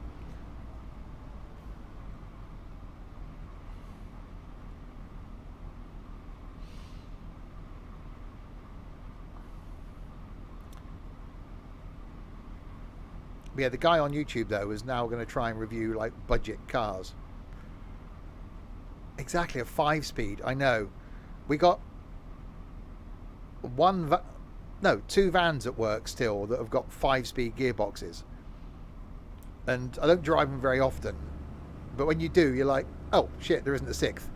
But yeah, the guy on YouTube though is now going to try and review like budget cars. Exactly, a 5-speed. I know. We got 2 vans at work still that have got 5-speed gearboxes, and I don't drive them very often. But when you do, you're like, oh shit, there isn't a 6th.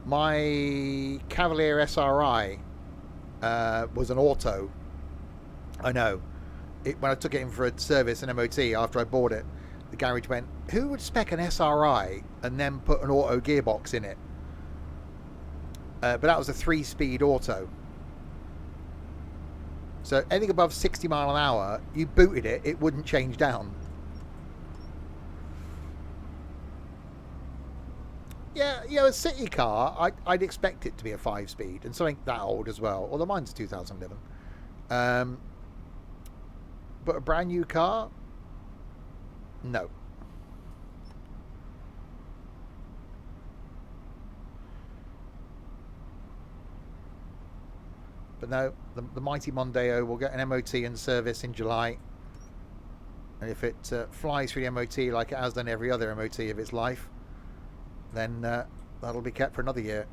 My Cavalier SRI was an auto. I know. When I took it in for a service and MOT after I bought it, the garage went, who would spec an SRI and then put an auto gearbox in it? But that was a 3-speed auto. So anything above 60 mile an hour, you booted it, it wouldn't change down. Yeah, you know, a city car, I'd expect it to be a 5-speed, and something that old as well. Although mine's 2011. But a brand new car? No. But no, the mighty Mondeo will get an MOT and service in July. And if it flies through the MOT like it has done every other MOT of its life, then that'll be kept for another year.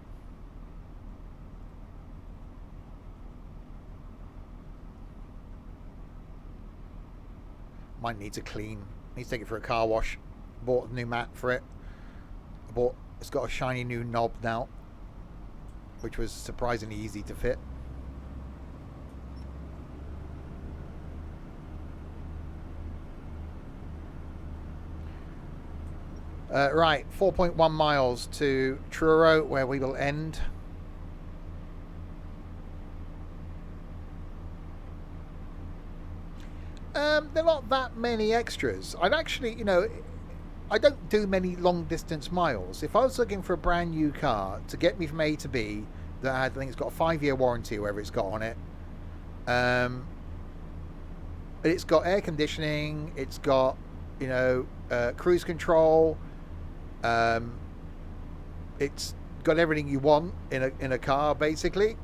Mine needs a clean. Needs to take it for a car wash. Bought a new mat for it. It's got a shiny new knob now, which was surprisingly easy to fit. Right, 4.1 miles to Truro, where we will end. There are not that many extras. I'd actually, I don't do many long distance miles. If I was looking for a brand new car to get me from A to B, that I think it's got a 5-year warranty, or whatever it's got on it. It's got air conditioning. It's got, cruise control. It's got everything you want in a car, basically.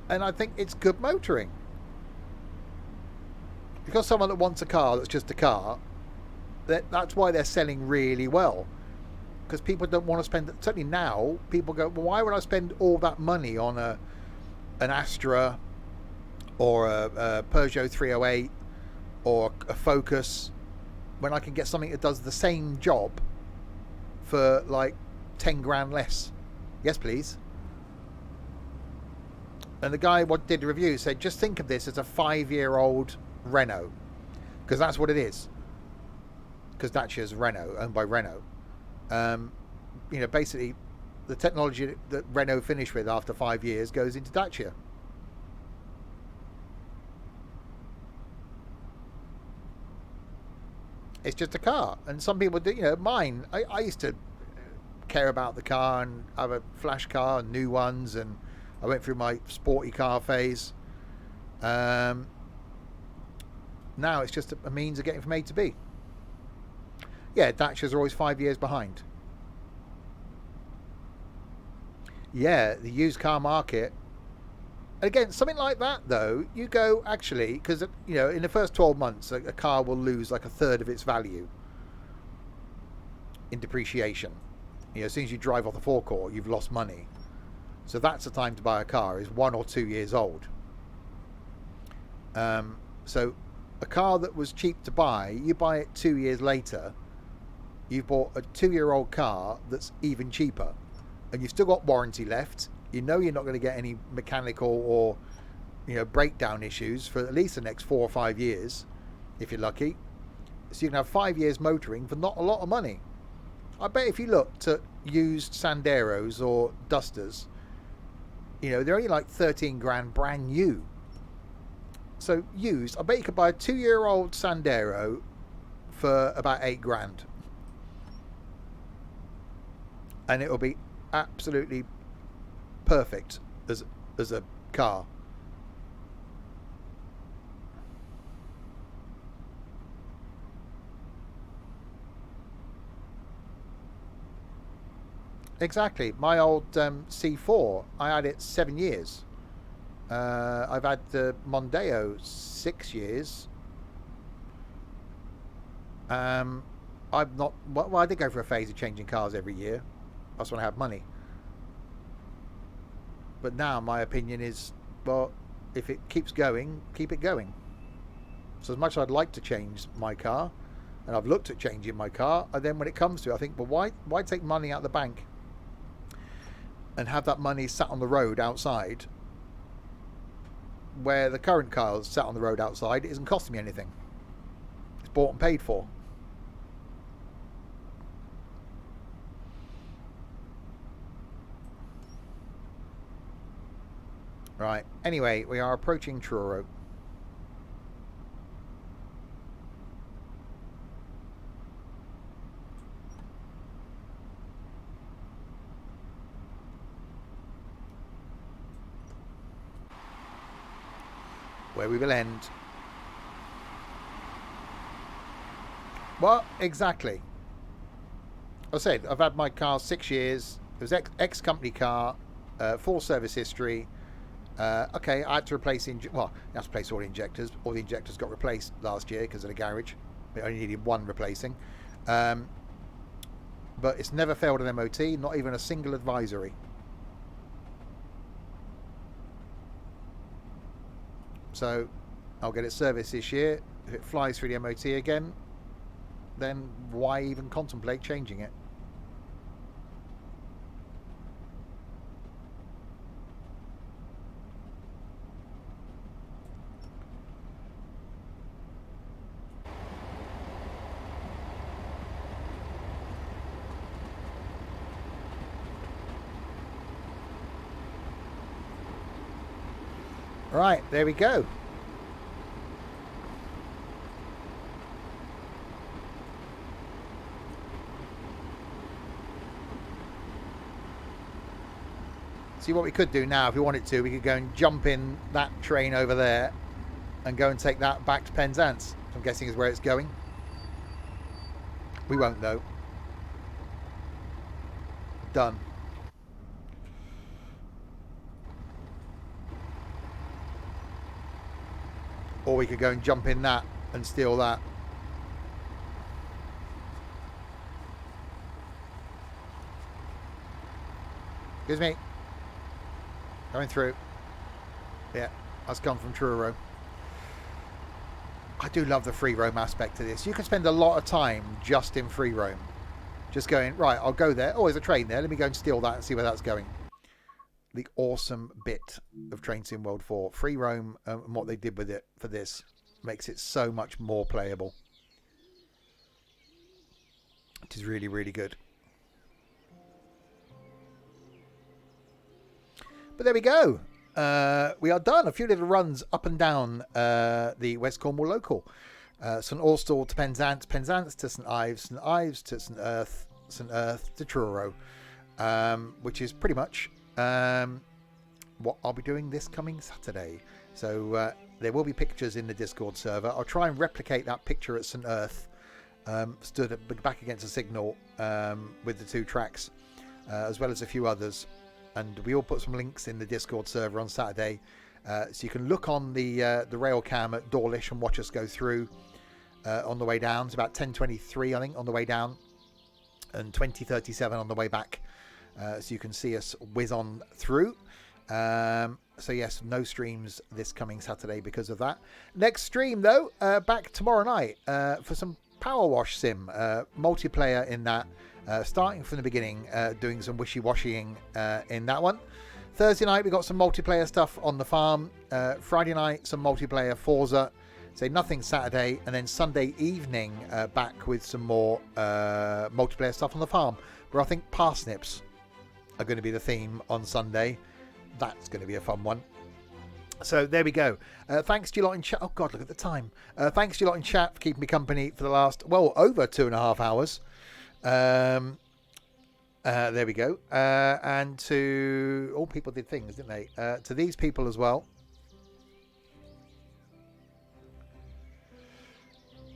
And I think it's good motoring. Because someone that wants a car that's just a car, that's why they're selling really well. Because people don't want to spend, certainly now, people go, well, why would I spend all that money on an Astra or a Peugeot 308 or a Focus when I can get something that does the same job for like 10 grand less? Yes, please. And the guy what did the review said, just think of this as a 5-year-old Renault, because that's what it is. Because Dacia's Renault, owned by Renault. Basically, the technology that Renault finished with after 5 years goes into Dacia. It's just a car, and some people do. Mine. I used to care about the car and have a flash car, and new ones, and I went through my sporty car phase. Now it's just a means of getting from A to B. Yeah, Dacias are always 5 years behind. Yeah, the used car market. Again, something like that, though, you go, actually, because, in the first 12 months, a car will lose like a third of its value in depreciation. As soon as you drive off the forecourt, you've lost money. So that's the time to buy a car, is 1 or 2 years old. So a car that was cheap to buy, you buy it 2 years later, you've bought a 2-year-old car that's even cheaper, and you've still got warranty left. You're not going to get any mechanical or breakdown issues for at least the next 4 or 5 years, if you're lucky. So you can have 5 years motoring for not a lot of money. I bet if you looked at used Sanderos or Dusters, they're only like 13 grand brand new. So used, I bet you could buy a 2-year-old Sandero for about 8 grand. And it'll be absolutely perfect as a car. Exactly. My old C4, I had it 7 years. I've had the Mondeo 6 years. I've not. Well, I did go for a phase of changing cars every year. That's when I had money. But now my opinion is, well, if it keeps going, keep it going. So as much as I'd like to change my car, and I've looked at changing my car, and then when it comes to it, I think, well, why take money out of the bank and have that money sat on the road outside, where the current car is sat on the road outside, it isn't costing me anything. It's bought and paid for. Right, anyway, we are approaching Truro. Where we will end. Well, exactly. I said, I've had my car 6 years. It was ex-company car, full service history. Okay, I had to replace well, I had to replace all the injectors. All the injectors got replaced last year because of the garage. It only needed one replacing. But it's never failed an MOT, not even a single advisory. So I'll get it serviced this year. If it flies through the MOT again, then why even contemplate changing it? Right, there we go. See, what we could do now, if we wanted to, we could go and jump in that train over there and go and take that back to Penzance. I'm guessing is where it's going. We won't, though. Done. Or we could go and jump in that and steal that. Excuse me. Going through. Yeah, that's come from Truro. I do love the free roam aspect of this. You can spend a lot of time just in free roam. Just going, right, I'll go there. Oh, there's a train there. Let me go and steal that and see where that's going. The awesome bit of Train Sim World 4. Free roam and what they did with it for this makes it so much more playable. It is really, really good. But there we go. We are done. A few little runs up and down the West Cornwall local. St Austell to Penzance, Penzance to St Ives, St Ives to St Earth to Truro, which is pretty much what I'll be doing this coming Saturday. So there will be pictures in the Discord server. I'll try and replicate that picture at St Earth, stood back against a signal with the 2 tracks, as well as a few others. And we all put some links in the Discord server on Saturday, so you can look on the rail cam at Dawlish and watch us go through on the way down. It's about 10:23, I think, on the way down, and 20:37 on the way back. So you can see us whiz on through. So yes, no streams this coming Saturday because of that. Next stream though, back tomorrow night for some Power Wash Sim multiplayer in that. Starting from the beginning, doing some wishy-washying in that one. Thursday night we got some multiplayer stuff on the farm. Friday night some multiplayer Forza. Say nothing Saturday, and then Sunday evening back with some more multiplayer stuff on the farm. Where I think parsnips are going to be the theme on Sunday. That's going to be a fun one. So there we go. Thanks to you lot in chat. Oh God, look at the time. Thanks to you lot in chat for keeping me company for the last, well, over 2.5 hours. There we go. And to all people did things, didn't they? To these people as well.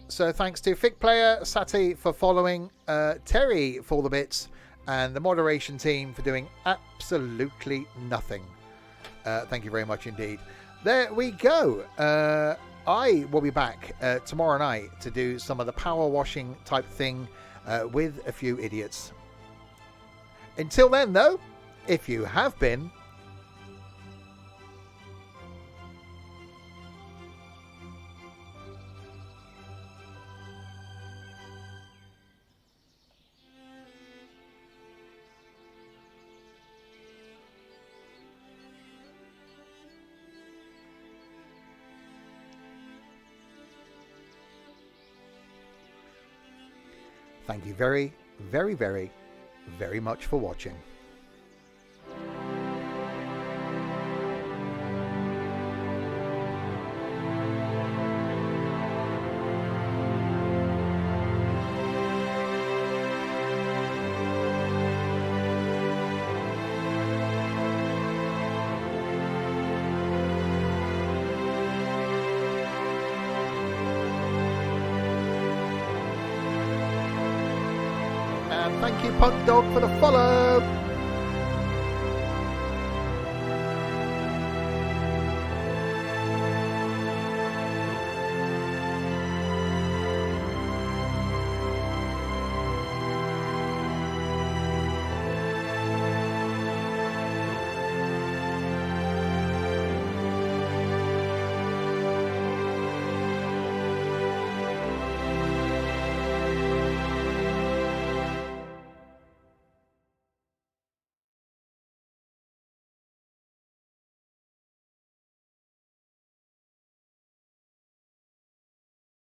So thanks to Fick Player, Sati for following, Terry for the bits, and the moderation team for doing absolutely nothing. Thank you very much indeed. There we go. I will be back tomorrow night to do some of the power washing type thing with a few idiots. Until then, though, if you have been, thank you very, very, very, very much for watching. Thank you, Punk Dog, for the follow.